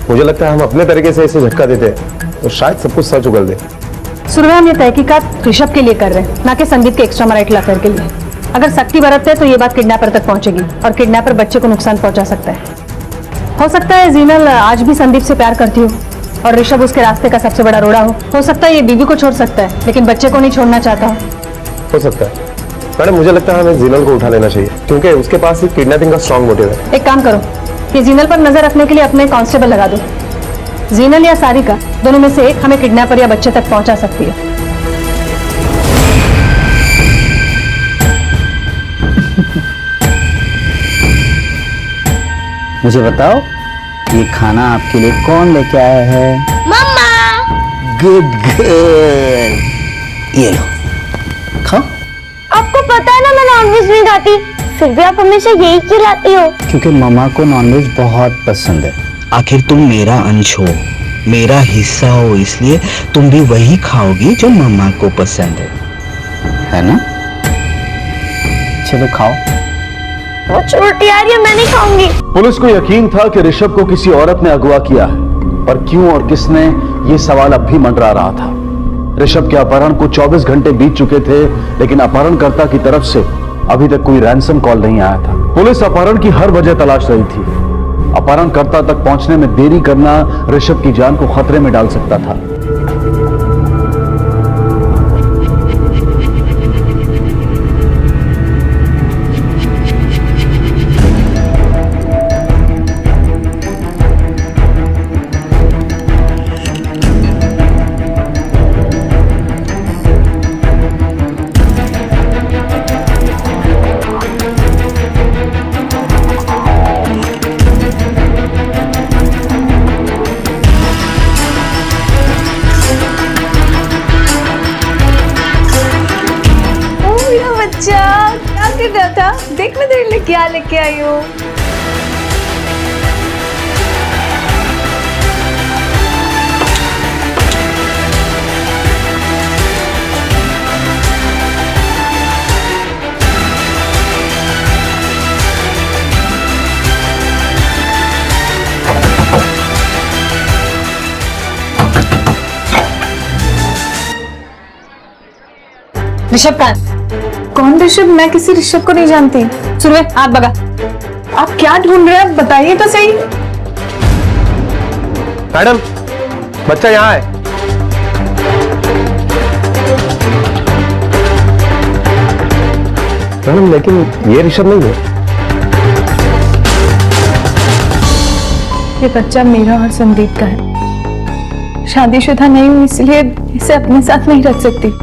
मुझे लगता है हम अपने तरीके से इसे झटका देते हैं तो शायद सब कुछ सच उगल दे। सुरभि, हम ये तहकीकात ऋषभ के लिए कर रहे हैं, ना कि संदीप के एक्स्ट्रा मैरिटल अफेयर के लिए। अगर सख्ती बरतते तो ये बात किडनैपर तक पहुंचेगी और किडनैपर बच्चे को नुकसान पहुंचा सकता है। हो सकता है जीनल आज भी संदीप से प्यार करती हो और ऋषभ उसके रास्ते का सबसे बड़ा रोड़ा हो सकता है ये बीवी को छोड़ सकता है लेकिन बच्चे को नहीं छोड़ना चाहता हो सकता है। मैडम मुझे लगता है हमें जीनल को उठा लेना चाहिए क्योंकि उसके पास एक किडनैपिंग का स्ट्रॉन्ग मोटिव है। एक काम करो, ये जीनल पर नजर रखने के लिए अपने कांस्टेबल लगा दो। जीनल या सारिका दोनों में से एक हमें किडनैपर या बच्चे तक पहुंचा सकती है। मुझे बताओ ये खाना आपके लिए कौन लेके आया है? मम्मा। गुड गर्ल, ये लो खाओ। आपको पता है ना मैं नॉनवेज नहीं खाती, फिर भी आप हमेशा यही क्यों लाती हो? क्योंकि मम्मा को नॉनवेज बहुत पसंद है। आखिर तुम मेरा अंश हो, मेरा हिस्सा हो, इसलिए तुम भी वही खाओगी जो मम्मा को पसंद है ना? चलो खाओ। वो छोटी यार ये मैं नहीं खाऊंगी। पुलिस को यकीन था कि ऋषभ को किसी औरत ने अगवा किया है, पर क्यों और किसने, ये सवाल अब भी मंडरा रहा था। ऋषभ के अपहरण को 24 घंटे बीत चुके थे, लेकिन अपहरणकर्ता की तरफ से अभी तक कोई रैंसम कॉल नहीं आया था। पुलिस अपहरण की हर वजह तलाश रही थी। अपहरणकर्ता तक पहुंचने में देरी करना ऋषभ की जान को खतरे में डाल सकता था। क्या कर रहा था? देख मैं तेरे लिए क्या लेके आई हूँ। ऋषभ का कौन ऋषभ? मैं किसी ऋषभ को नहीं जानती। सुरभि आप बगा, आप क्या ढूंढ रहे हैं बताइए तो सही। मैडम बच्चा यहाँ है। मैडम लेकिन ये ऋषभ नहीं है। ये बच्चा मेरा और संदीप का है। शादीशुदा नहीं हूं इसलिए इसे अपने साथ नहीं रख सकती।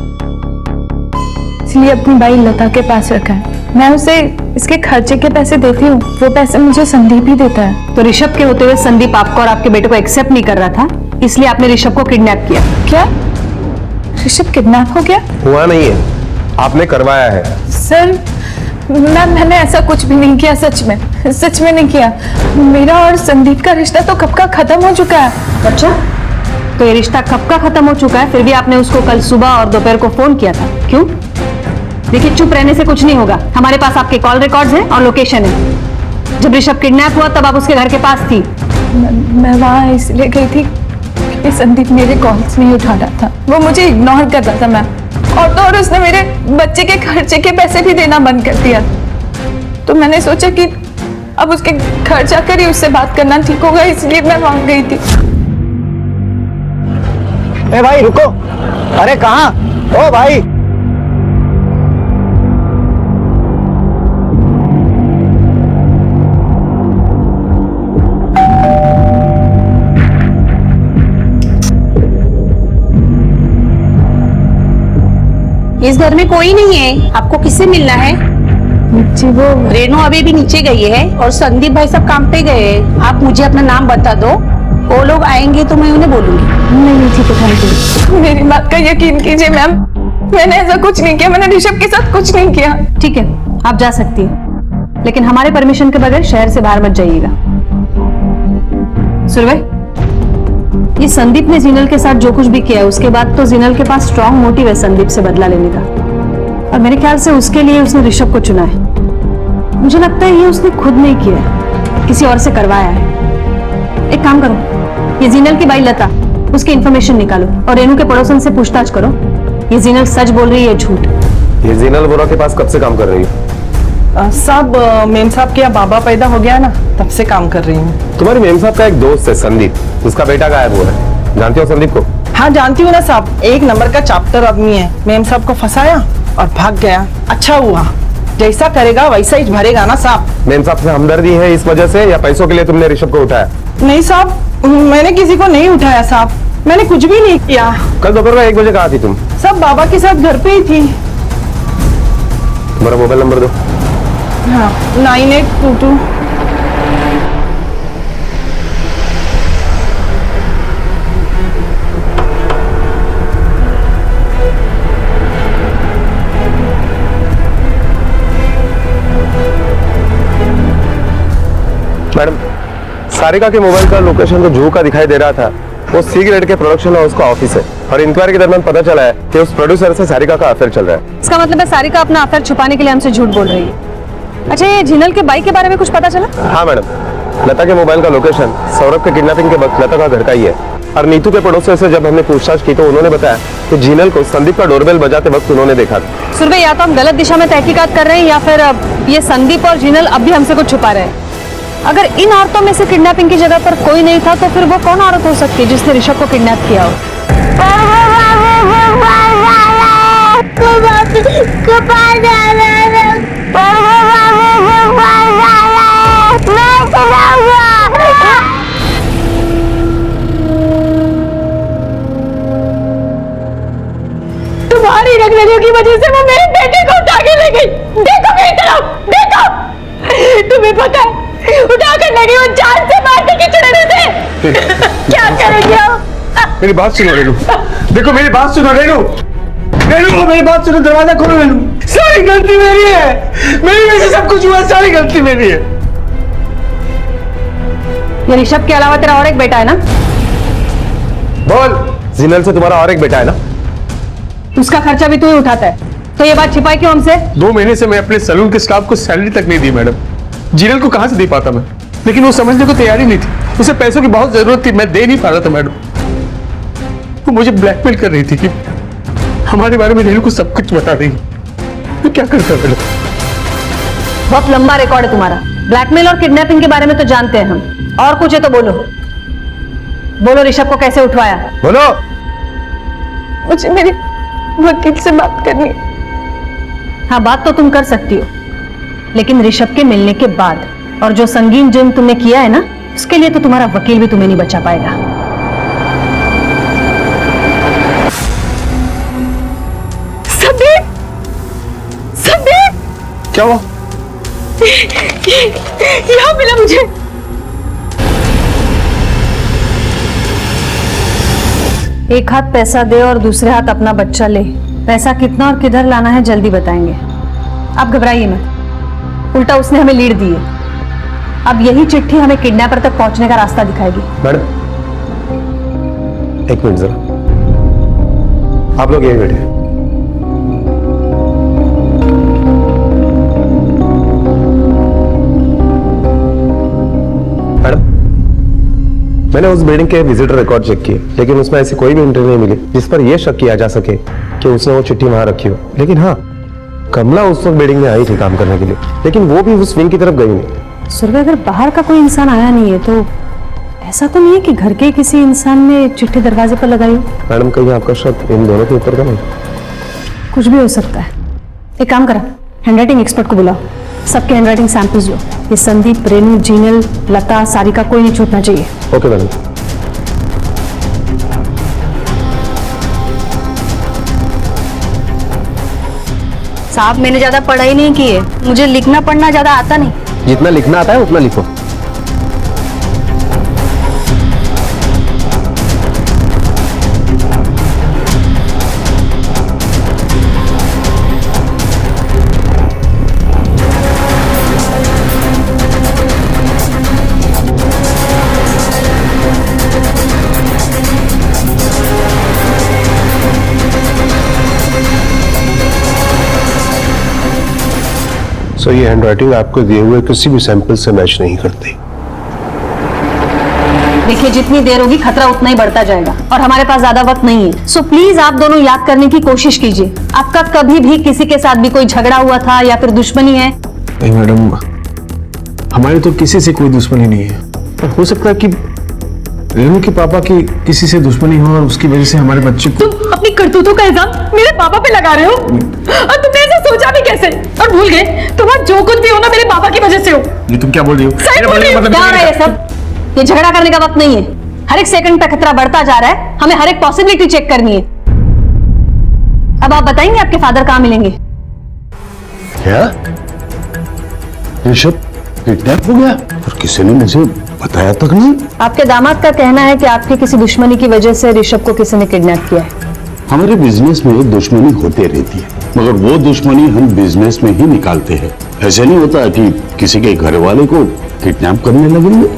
इसलिए अपनी बाई लता के पास रखा है। मैं उसे इसके खर्चे के पैसे देती हूँ, वो पैसे मुझे संदीप ही देता है। तो ऋषभ के होते हुए संदीप आपको और आपके बेटे को एक्सेप्ट नहीं कर रहा था, इसलिए आपने ऋषभ को किडनैप किया। क्या ऋषभ किडनैप हो गया? हुआ नहीं है, आपने करवाया है। सर मैंने ऐसा कुछ भी नहीं किया, सच में नहीं किया। मेरा और संदीप का रिश्ता तो कब का खत्म हो चुका है। अच्छा, तो ये रिश्ता कब का खत्म हो चुका है, फिर भी आपने उसको कल सुबह और दोपहर को फोन किया था, क्यों? देखिए, चुप रहने से कुछ नहीं होगा। हमारे पास आपके कॉल रिकॉर्ड्स हैं और लोकेशन है। जब ऋषभ किडनैप हुआ तब आप उसके घर के पास थी। मैं वहाँ इसलिए गई थी कि संदीप मेरे कॉल्स नहीं उठा रहा था, वो मुझे इग्नोर कर रहा था मैम। और तो और उसने मेरे बच्चे के खर्चे के पैसे भी देना बंद कर दिया। तो मैंने सोचा कि अब उसके घर जाकर ही उससे बात करना ठीक होगा, इसलिए मैं वहां गई थी। ए भाई रुको, अरे कहाँ? ओ भाई इस घर में कोई नहीं है, आपको किससे मिलना है? जी वो रेनू अभी भी नीचे गई है और संदीप भाई सब काम पे गए हैं। आप मुझे अपना नाम बता दो, वो लोग आएंगे तो मैं उन्हें बोलूंगी। नहीं ठीक है, थैंक यू। मेरी बात का यकीन कीजिए मैम, मैंने ऐसा कुछ नहीं किया, मैंने ऋषभ के साथ कुछ नहीं किया। ठीक है, आप जा सकती हैं, लेकिन हमारे परमिशन के बगैर शहर से बाहर मत जाइएगा। सुरभि, ये संदीप ने जिनल के साथ जो कुछ भी किया है, उसके बाद तो जिनल के पास स्ट्रॉन्ग मोटिव है संदीप से बदला लेने का, और मेरे ख्याल से उसके लिए उसने ऋषभ को चुना है। मुझे लगता है ये उसने खुद नहीं किया है, किसी और से करवाया है। एक काम करो, ये जिनल की बाई लता, उसकी इंफॉर्मेशन निकालो और रेनू के पड़ोसन से पूछताछ करो। ये जिनल सच बोल रही है झूठ? ये जिनल बोरा के पास कब से काम कर रही है? साहब, मेम साहब के यहाँ बाबा पैदा हो गया ना, तब से काम कर रही हूँ। तुम्हारी मेम साहब का एक दोस्त है संदीप, उसका बेटा गायब हुआ है, जानती हो संदीप को? हाँ जानती हूँ ना साहब, एक नंबर का चैप्टर आदमी है। मेम साहब को फंसाया और भाग गया। अच्छा हुआ, जैसा करेगा वैसा ही भरेगा ना साहब। मेम साहब से हमदर्दी है इस वजह से, या पैसों के लिए तुमने ऋषभ को उठाया? नहीं साहब, मैंने किसी को नहीं उठाया साहब, मैंने कुछ भी नहीं किया। कल दोपहर में 1 बजे कहाँ थी तुम? सब बाबा के साथ घर पे ही थी। मेरा मोबाइल नंबर दो। हाँ, 9822। मैडम, सारिका के मोबाइल का लोकेशन जो जू का दिखाई दे रहा था, वो सी ग्रेड के प्रोडक्शन हाउस का ऑफिस है, और इंक्वायरी के दरमियान पता चला है कि उस प्रोड्यूसर से सारिका का अफेयर चल रहा है। इसका मतलब है सारिका अपना अफेयर छुपाने के लिए हमसे झूठ बोल रही है। अच्छा, ये जिनल के बाई के बारे में कुछ पता चला? हाँ मैडम, लता के मोबाइल का लोकेशन सौरभ के किडनैपिंग के वक्त लता का घर का ही है, और नीतू के पड़ोसियों से जब हमने पूछताछ की तो उन्होंने बताया कि जिनल को संदीप का डोरबेल बजाते वक्त उन्होंने देखा था। सुरभि, या तो हम गलत दिशा में तहकीकात कर रहे हैं, या फिर ये संदीप और जिनल अब भी हमसे कुछ छुपा रहे हैं। अगर इन औरतों में से किडनैपिंग की जगह पर कोई नहीं था, तो फिर वो कौन औरत हो सकती है जिसने ऋषभ को किडनैप किया हो? तुम्हारी रगड़ियों की वजह से वो मेरे बेटे को उठा के ले गई। देखो मेरी तरफ, देखो, तुम्हें पता है उठाकर लगी वो जान से मारने की चिड़ने से क्या करेंगे आप? मेरी बात सुनो रेनू, देखो मेरी बात सुनो रेनू, रेनू मेरी बात सुनो, दरवाजा खोलो रेनू। सारी गलती मेरी है, मेरी वजह से सब कुछ हुआ, सारी गलती मेरी है। ये ऋषभ के अलावा तेरा और एक बेटा है ना? बोल, जिनल से तुम्हारा और एक बेटा है ना? उसका खर्चा भी तू ही उठाता है, तो ये बात छिपाई क्यों हमसे? 2 महीने से मैं अपने सैलून के स्टाफ को सैलरी तक नहीं दी मैडम। जिनल को कहां से दे पाता मैं, लेकिन वो समझने को तैयार ही नहीं थी। उसे पैसों की बहुत जरूरत थी, मैं दे नहीं पा रहा था मैडम। वो मुझे ब्लैकमेल कर रही थी कि हमारे बारे में रेनू को सब कुछ बता देगी। मैं क्या करता मैडम? बहुत लंबा रिकॉर्ड है तुम्हारा। ब्लैकमेल और किडनैपिंग के बारे में तो जानते हैं हम, और कुछ है तो बोलो। बोलो, ऋषभ को कैसे उठवाया? बोलो। मुझे मेरी वकील से बात करनी। हाँ, बात तो तुम कर सकती हो, लेकिन ऋषभ के मिलने के बाद, और जो संगीन जुर्म तुमने किया है ना, उसके लिए तो तुम्हारा वकील भी तुम्हें नहीं बचा पाएगा। संदीप, क्या हुआ? यहाँ मिला मुझे। एक हाथ पैसा दे और दूसरे हाथ अपना बच्चा ले। पैसा कितना और किधर लाना है जल्दी बताएंगे। आप घबराइए मत, उल्टा उसने हमें लीड दी है। अब यही चिट्ठी हमें किडनैपर तक पहुंचने का रास्ता दिखाएगी। मैडम एक मिनट जरा, आप लोग यही बैठे। मैडम मैंने उस बिल्डिंग के विजिटर रिकॉर्ड चेक किए, लेकिन उसमें ऐसी कोई भी एंट्री नहीं मिली जिस पर यह शक किया जा सके कि उसने वो चिट्ठी वहां रखी हो। लेकिन हाँ, कमला उस वक्त बिल्डिंग में आई थी काम करने के लिए, लेकिन वो भी उस विंग की तरफ गई नहीं। सुरभि, अगर बाहर का कोई इंसान आया नहीं है तो ऐसा तो नहीं है कि घर के किसी इंसान ने चिट्ठी दरवाजे पर लगाई हो? मैडम कहीं आपका शक इन दोनों के ऊपर का नहीं? कुछ भी हो सकता है। एक काम करा, हैंडराइटिंग एक्सपर्ट को बुलाओ, सबके हैंडराइटिंग सैंपल्स लो। ये संदीप, रेनू, जीनल, लता, सारिका कोई नहीं छूटना चाहिए। Okay madam. साहब मैंने ज्यादा पढ़ाई नहीं की है, मुझे लिखना पढ़ना ज्यादा आता नहीं। जितना लिखना आता है उतना लिखो। तो ये हैंडराइटिंग आपको दिए हुए किसी भी सैंपल से मैच नहीं करती। देखिए, जितनी देर होगी खतरा उतना ही बढ़ता जाएगा और हमारे पास ज्यादा वक्त नहीं है। सो प्लीज आप दोनों याद करने की कोशिश कीजिए, आपका कभी भी किसी के साथ भी कोई झगड़ा हुआ था या फिर दुश्मनी है? नहीं मैडम, हमारी तो किसी से कोई दुश्मनी नहीं है, पर हो सकता है कि रेनू के पापा की किसी से दुश्मनी हो और उसकी वजह से हमारे बच्चे को। तुम अपनी करतूतों का इल्जाम मेरे पापा पे लगा रहे हो और तुमने ऐसा सोचा भी कैसे और भूल गए तुम्हारा जो कुछ भी हो ना मेरे पापा की वजह से हो। ये तुम क्या बोल रही हो? सही बोल रही हो। क्या हो रहा है ये सब? ये झगड़ा करने का वक्त नहीं है। हर एक सेकंड पे खतरा बढ़ता जा रहा है, हमें हर एक पॉसिबिलिटी चेक करनी है। अब आप बताएंगे आपके फादर कहाँ मिलेंगे? क्या ऋषभ किडनैप हो गया और किसी ने मुझे बताया तक नहीं? आपके दामाद का कहना है कि आपकी किसी दुश्मनी की वजह से ऋषभ को किसी ने किडनैप किया है। हमारे बिजनेस में दुश्मनी होते रहती है, मगर वो दुश्मनी हम बिजनेस में ही निकालते हैं। ऐसे नहीं होता कि किसी के घर वाले को किडनैप करने लगेंगे।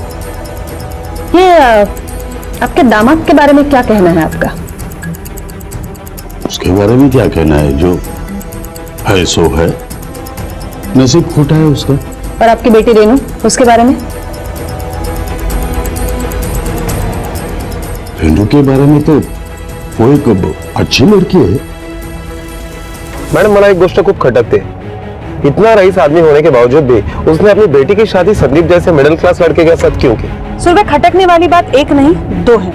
ये आपके दामाद के बारे में क्या कहना है आपका? उसके बारे में क्या कहना है, जो है सो है, नसीब खोटा है उसका। और आपकी बेटी रेनू, उसके बारे में? रेनू के बारे में तो वो एक अच्छी लड़की है। मैडम मला एक गोष्ट खूब खटकते, इतना रईस आदमी होने के बावजूद भी उसने अपनी बेटी की शादी संदीप जैसे मिडिल क्लास लड़के के साथ क्यों की? सुरभि, खटकने वाली बात एक नहीं दो है।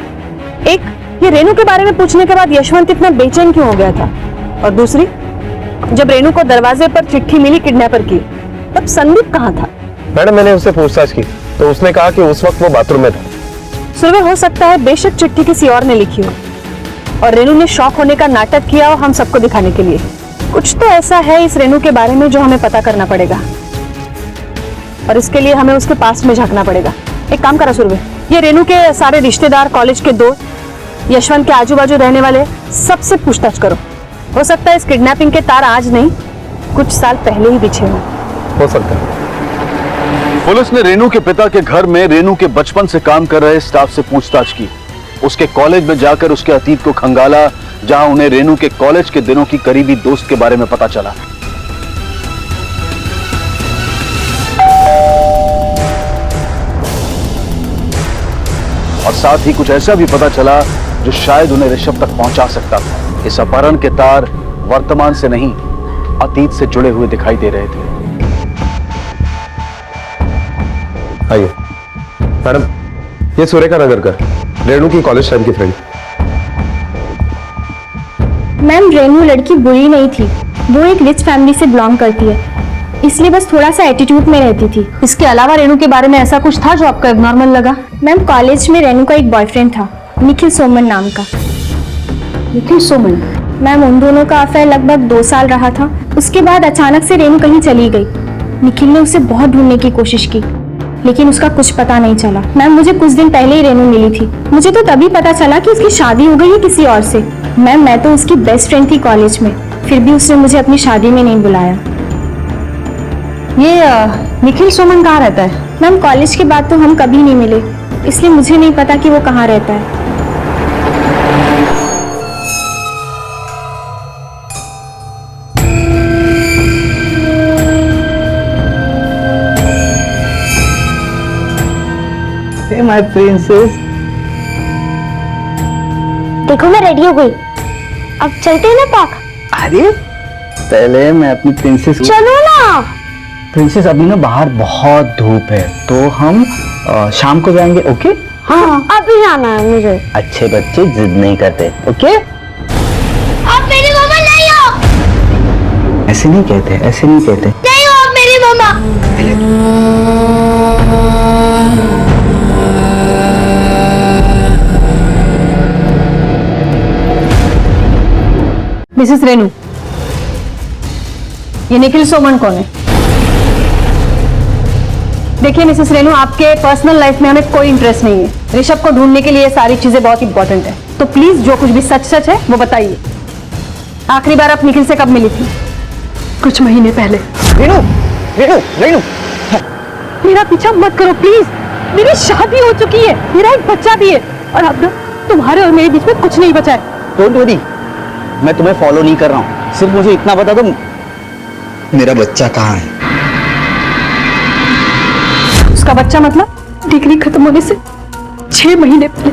एक, ये रेनू के बारे में पूछने के बाद यशवंत इतना बेचैन क्यों हो गया था, और दूसरी, जब रेनू को दरवाजे पर चिट्ठी मिली किडनैपर की, तब संदीप कहाँ था? मैडम मैंने उससे पूछताछ की तो उसने कहा कि उस वक्त वो बाथरूम में था। सुरभि, हो सकता है बेशक चिट्ठी किसी और ने लिखी हो और रेनू ने शॉक होने का नाटक किया हो हम सबको दिखाने के लिए। कुछ तो ऐसा है इस रेनू के बारे में जो हमें पता करना पड़ेगा और इसके लिए हमें उसके पास में झांकना पड़ेगा। एक काम करा सुरभि, ये रेनू के सारे रिश्तेदार, कॉलेज के दोस्त, यशवंत के आजू बाजू रहने वाले सबसे पूछताछ करो। हो सकता है इस किडनैपिंग के तार आज नहीं कुछ साल पहले ही बिछे हो सकता है। पुलिस ने रेनू के पिता के घर में रेनू के बचपन से काम कर रहे स्टाफ से पूछताछ की। उसके कॉलेज में जाकर उसके अतीत को खंगाला, जहां उन्हें रेनू के कॉलेज के दिनों की करीबी दोस्त के बारे में पता चला। और साथ ही कुछ ऐसा भी पता चला जो शायद उन्हें ऋषभ तक पहुंचा सकता था। इस अपहरण के तार वर्तमान से नहीं, अतीत से जुड़े हुए दिखाई दे रहे थे। आइए मैडम, ये सुरेखा नगर का रेनू की कॉलेज टाइम की फ्रेंड। मैम, रेनू लड़की बुरी नहीं थी, वो एक रिच फैमिली से बिलोंग करती है, इसलिए बस थोड़ा सा एटीट्यूड में रहती थी। इसके अलावा रेनू के बारे में ऐसा कुछ था जो आपको एब्नॉर्मल लगा? मैम, कॉलेज में रेनू का एक बॉयफ्रेंड था, निखिल सोमन नाम का। निखिल सोमन? मैम उन दोनों का अफेयर लगभग 2 साल रहा था। उसके बाद अचानक से रेनू कहीं चली गई। निखिल ने उसे बहुत ढूंढने की कोशिश की, लेकिन उसका कुछ पता नहीं चला। मैम मुझे कुछ दिन पहले ही रेनू मिली थी। मुझे तो तभी पता चला कि उसकी शादी हो गई है किसी और से। मैम मैं तो उसकी बेस्ट फ्रेंड थी कॉलेज में, फिर भी उसने मुझे अपनी शादी में नहीं बुलाया। ये निखिल सोमन कहाँ रहता है? मैम कॉलेज के बाद तो हम कभी नहीं मिले, इसलिए मुझे नहीं पता कि वो कहाँ रहता है। माय प्रिंसेस, देखो मैं रेडी हो गई, अब चलते हैं ना पार्क। अरे पहले मैं अपनी प्रिंसेस चलो ना। प्रिंसेस अभी ना बाहर बहुत धूप है, तो हम शाम को जाएंगे। ओके? हाँ अभी जाना है मुझे। अच्छे बच्चे जिद नहीं करते। ओके? आप मेरी मम्मा नहीं हो। ऐसे नहीं कहते, ऐसे नहीं कहते। नहीं हो आप मेरी मम्मा। मिसेस रेनू, ये निखिल सोमन कौन है? देखिए मिसेस रेनू, आपके पर्सनल लाइफ में हमें कोई इंटरेस्ट नहीं है। ऋषभ को ढूंढने के लिए सारी चीजें बहुत इंपॉर्टेंट है, तो प्लीज जो कुछ भी सच सच है वो बताइए। आखिरी बार आप निखिल से कब मिली थी? कुछ महीने पहले। रेनू, रेनू, रेनू, मेरा पीछा मत करो प्लीज। मेरी शादी हो चुकी है, मेरा एक बच्चा भी है, और अब ना तुम्हारे और मेरे बीच में कुछ नहीं बचा है। डोंट वरी, मैं तुम्हें फॉलो नहीं कर रहा हूँ। सिर्फ मुझे इतना बता दो, मेरा बच्चा कहाँ है? उसका बच्चा मतलब? डिग्री खत्म होने से 6 महीने पहले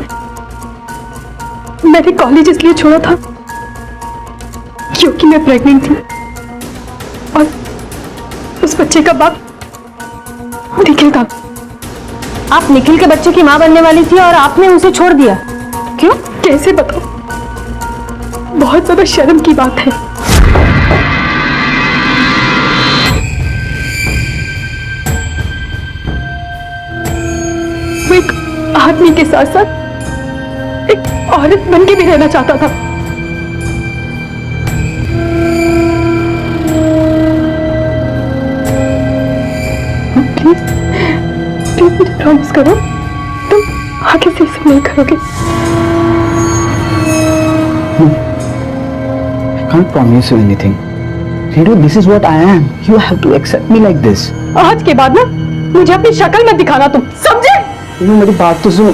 मैंने कॉलेज इसलिए छोड़ा था क्योंकि मैं प्रेग्नेंट थी, और उस बच्चे का बाप निखिल था। आप निखिल के बच्चे की मां बनने वाली थी और आपने उसे छोड़ दिया। क्यों? कैसे बताओ? बहुत ज्यादा शर्म की बात है। वो एक आदमी के साथ साथ एक औरत बन के भी रहना चाहता था। प्लीज प्लीज मुझे प्रॉमिस करो, तुम आगे से इसे नहीं करोगे। I can't promise you anything. Reenu, this is what I am. You have to accept me like this. आज के बाद ना मुझे अपनी शक्ल मत दिखाना, तुम समझे? रेनू मेरी बात तो सुनो।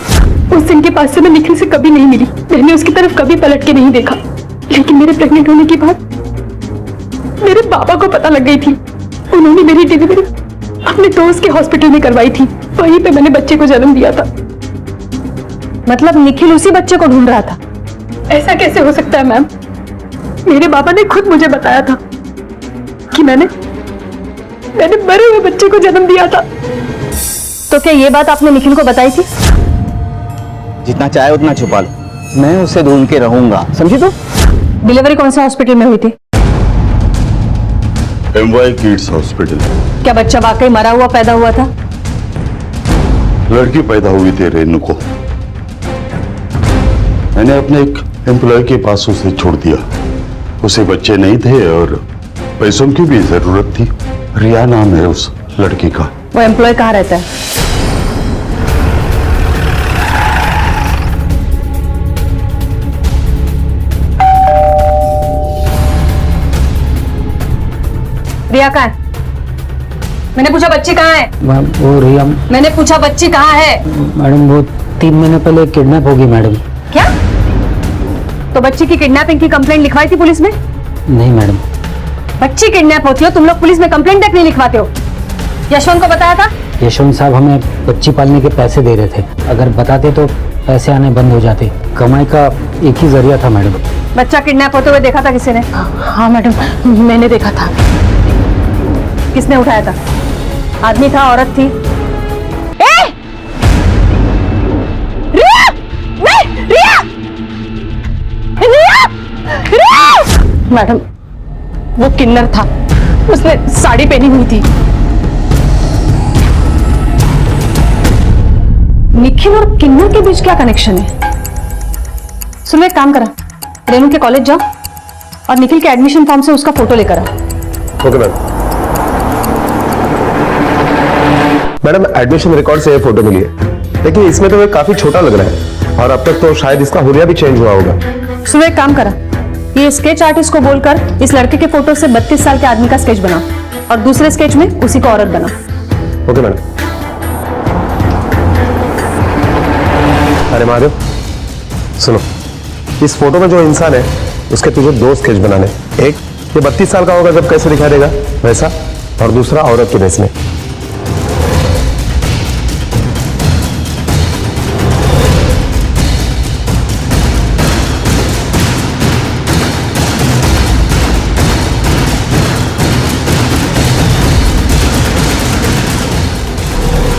उस दिन के बाद से मैं निखिल से कभी नहीं मिली, मैंने उसकी तरफ कभी पलट के नहीं देखा। लेकिन मेरे प्रेग्नेंट होने के बाद मेरे पापा को पता लग गई थी। उन्होंने मेरी डिलीवरी अपने दोस्त के हॉस्पिटल में करवाई थी, वहीं पे मैंने बच्चे को जन्म दिया था। मतलब निखिल उसी बच्चे को ढूंढ रहा था? ऐसा कैसे हो सकता है मैम? मेरे पापा ने खुद मुझे बताया था कि मैंने मरे हुए बच्चे को जन्म दिया था। तो क्या ये बात आपने निखिल को बताई थी? जितना चाहे उतना छुपा लो, मैं उसे ढूंढ के रहूंगा, समझी? तो डिलीवरी कौन से हॉस्पिटल में हुई थी? MY kids hospital. क्या बच्चा वाकई मरा हुआ पैदा हुआ था? लड़की पैदा हुई थी रेनू को। मैंने अपने एक एम्प्लॉय के पास उसे छोड़ दिया। उसे बच्चे नहीं थे और पैसों की भी जरूरत थी। रिया नाम है उस लड़की का। वो एम्प्लॉय कहाँ रहता है? रिया कहाँ है? मैंने पूछा बच्ची कहाँ है? वो रिया, मैंने पूछा बच्ची कहाँ है? मैडम वो 3 महीने पहले किडनैप होगी मैडम। क्या? तो बच्ची की किडनैपिंग की कंप्लेंट लिखवाई थी पुलिस में? नहीं मैडम। बच्ची किडनैप होती हो, तुम लोग पुलिस में कंप्लेंट तक नहीं लिखवाते हो। यशवंत को बताया था? यशवंत साहब हमें बच्ची पालने के पैसे दे रहे थे, अगर बताते तो पैसे आने बंद हो जाते। कमाई का एक ही जरिया था मैडम। बच्चा किडनैप होते हुए देखा था किसी ने? हाँ मैडम, मैंने देखा था। किसने उठाया था? आदमी था, औरत थी? मैडम वो किन्नर था, उसने साड़ी पहनी हुई थी। निखिल और किन्नर के बीच क्या कनेक्शन है? सुनो एक काम करा, रेनू के कॉलेज जाओ, और निखिल के एडमिशन फॉर्म से उसका फोटो लेकर आ। Okay ma'am. Madam admission record से ये फोटो मिली है, लेकिन इसमें तो ये काफी छोटा लग रहा है और अब तक तो शायद इसका हुलिया भी चेंज हुआ होगा। सुबह एक काम करा, ये स्केच आर्टिस्ट को बोलकर इस लड़के के फोटो से 32 साल के आदमी का स्केच बना और दूसरे स्केच में उसी को औरत बना। Okay madam. अरे महादेव सुनो, इस फोटो में जो इंसान है उसके तुझे 2 स्केच बनाने, एक ये 32 साल का होगा जब कैसे दिखाई देगा वैसा, और दूसरा औरत के भेस में।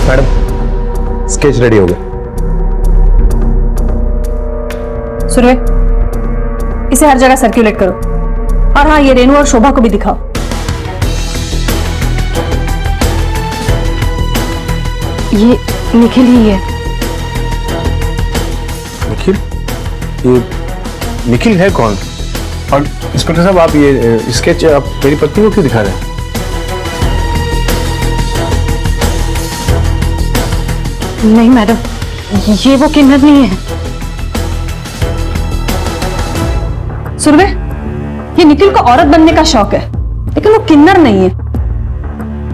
मैडम स्केच रेडी हो गया। सुरवे, इसे हर जगह सर्कुलेट करो, और हाँ ये रेनू और शोभा को भी दिखाओ। ये निखिल ही है। निखिल? ये निखिल है कौन? और इंस्पेक्टर साहब आप ये स्केच आप मेरी पत्नी को क्यों दिखा रहे हैं? नहीं मैडम, ये वो किन्नर नहीं है। सुरवे, ये निखिल को औरत बनने का शौक है, लेकिन वो किन्नर नहीं है।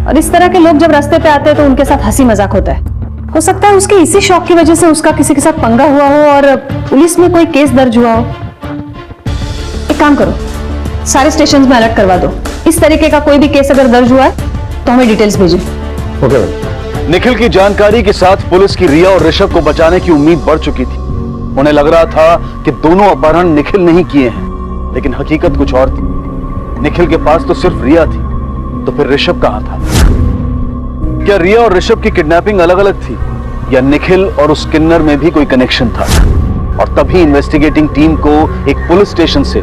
और इस तरह के लोग जब रास्ते पे आते हैं तो उनके साथ हंसी मजाक होता है। हो सकता है उसके इसी शौक की वजह से उसका किसी के साथ पंगा हुआ हो और पुलिस में कोई केस दर्ज हुआ हो। एक काम करो, सारे स्टेशन में अलर्ट करवा दो। इस तरीके का कोई भी केस अगर दर्ज हुआ है तो हमें डिटेल्स भेजें। ओके। निखिल की जानकारी के साथ पुलिस की रिया और ऋषभ को बचाने की उम्मीद बढ़ चुकी थी। उन्हें लग रहा था कि दोनों अपहरण निखिल नहीं किए हैं, लेकिन हकीकत कुछ और थी। निखिल के पास तो सिर्फ रिया थी, तो फिर ऋषभ कहां था? क्या रिया और ऋषभ की किडनैपिंग अलग अलग थी, या निखिल और उस किन्नर में भी कोई कनेक्शन था? और तभी इन्वेस्टिगेटिंग टीम को एक पुलिस स्टेशन से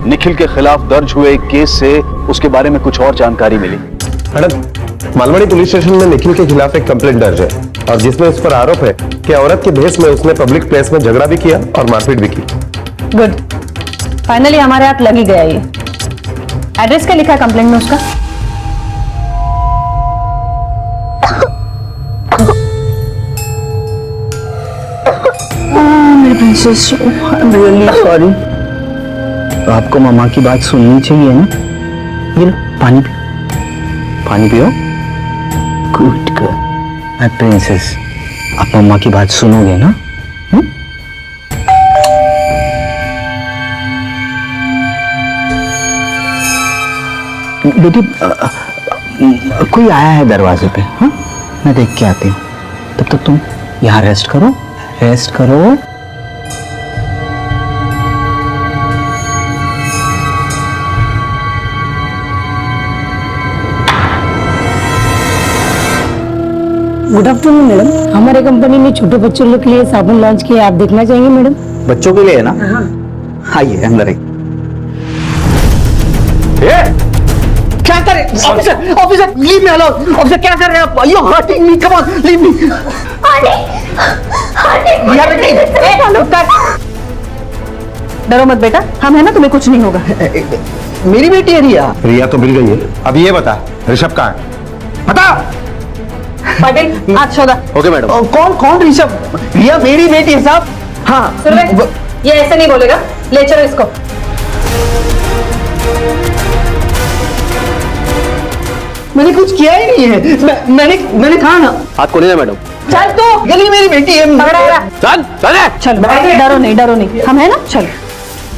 निखिल के खिलाफ दर्ज हुए एक केस से उसके बारे में कुछ और जानकारी मिली। मैडम, मालवाड़ी पुलिस स्टेशन में निखिल के खिलाफ एक कंप्लेंट दर्ज है, और जिसमें उस पर आरोप है कि औरत के भेस में उसने पब्लिक प्लेस में झगड़ा भी किया और मारपीट भी की। गुड, फाइनली हमारे हाथ लग ही गया। ये एड्रेस क्या लिखा है कंप्लेंट में उसका? सॉरी। तो आपको मम्मा की बात सुननी चाहिए ना? ये लो पानी पियो, पानी पियो। Good girl, my princess. आप मम्मा की बात सुनोगे ना? बेटी कोई आया है दरवाजे पे। हाँ, मैं देख के आती हूँ। तब तक तुम यहाँ रेस्ट करो, रेस्ट करो। गुड आफ्टरनून मैडम, हमारे कंपनी ने छोटे बच्चों के लिए साबुन लॉन्च किया, आप देखना चाहेंगे मैडम? बच्चों के लिए है ना? आइए अंदर आइए। क्या कर रहे officer? Officer leave me alone. Officer क्या कर रहे हैं आप? You hurting me, come on leave me. डरो मत बेटा, हम है ना, तुम्हें कुछ नहीं होगा। मेरी बेटी है रिया। रिया तो मिल गई है, अब ये बता ऋषभ कहाँ है? बता। पाटिल आज सौदा। Okay madam. कौन कौन ऋषभ? रिया मेरी बेटी है साहब। हाँ ये ऐसे नहीं बोलेगा, ले चलो इसको। मैंने कुछ किया ही नहीं है। मैंने कहा ना। हाथ खोलिए ना मैडम। चल तो, गली मेरी बेटी है। चल डरो नहीं, डरो नहीं, हम है ना। चलो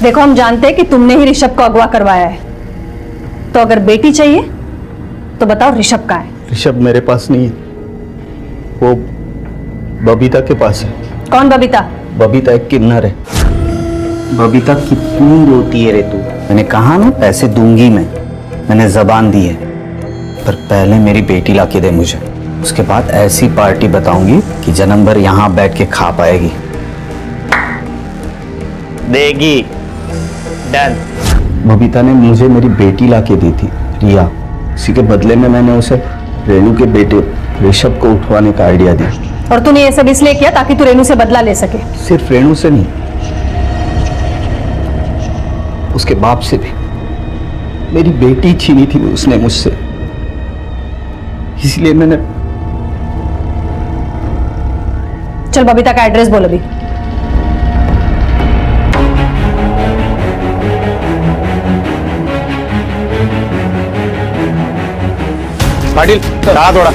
देखो, हम जानते हैं कि तुमने ही ऋषभ को अगवा करवाया है, तो अगर बेटी चाहिए तो बताओ ऋषभ कहाँ है? ऋषभ मेरे पास नहीं है, वो बबीता के पास है। कौन बबीता? बबीता एक किन्नर है। बबीता कितनी रोती है रे तू। मैंने कहा ना पैसे दूंगी मैंने जबान दी है, पर पहले मेरी बेटी लाके दे मुझे, उसके बाद ऐसी पार्टी बताऊंगी कि जन्म भर यहाँ बैठ के खा पाएगी। देगी। डन। बबीता ने मुझे मेरी बेटी लाके दी थी, रिया। इसी के बदले में मैंने उसे रेनू के बेटे ऋषभ को उठवाने का आइडिया दिया। और तूने ये सब इसलिए किया ताकि तू रेनू से बदला ले सके? सिर्फ रेनू से नहीं, उसके बाप से भी। मेरी बेटी छीनी थी उसने मुझसे, इसलिए मैंने। चल बबीता का एड्रेस बोल अभी। पाटिल कहा थोड़ा।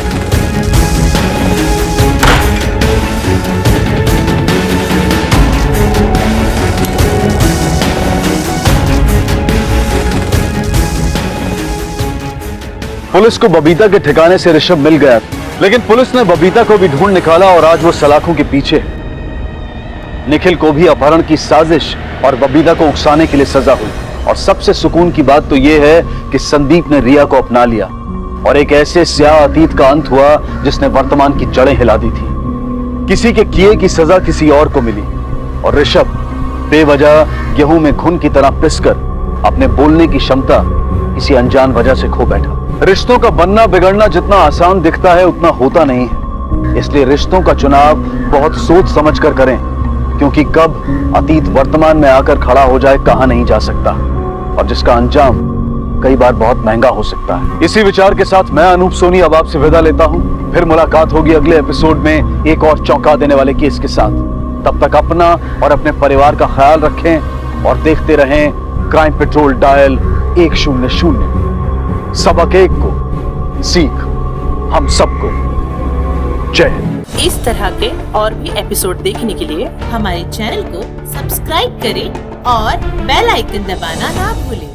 पुलिस को बबीता के ठिकाने से ऋषभ मिल गया, लेकिन पुलिस ने बबीता को भी ढूंढ निकाला और आज वो सलाखों के पीछे है। निखिल को भी अपहरण की साजिश और बबीता को उकसाने के लिए सजा हुई। और सबसे सुकून की बात तो यह है कि संदीप ने रिया को अपना लिया और एक ऐसे स्याह अतीत का अंत हुआ जिसने वर्तमान की जड़ें हिला दी थी। किसी के किए की सजा किसी और को मिली और ऋषभ बेवजह गेहूं में घुन की तरह पिसकर अपने बोलने की क्षमता किसी अनजान वजह से खो बैठा। रिश्तों का बनना बिगड़ना जितना आसान दिखता है उतना होता नहीं है, इसलिए रिश्तों का चुनाव बहुत सोच समझ कर करें, क्योंकि कब अतीत वर्तमान में आकर खड़ा हो जाए कहा नहीं जा सकता और जिसका अंजाम कई बार बहुत महंगा हो सकता है। इसी विचार के साथ मैं अनूप सोनी अब आपसे विदा लेता हूं। फिर मुलाकात होगी अगले एपिसोड में एक और चौंका देने वाले केस के साथ। तब तक अपना और अपने परिवार का ख्याल रखें और देखते रहें क्राइम पेट्रोल डायल 100। सबक एक को सीख हम सबको। जय हिंद। इस तरह के और भी एपिसोड देखने के लिए हमारे चैनल को सब्सक्राइब करें और बेल आइकन दबाना ना भूलें।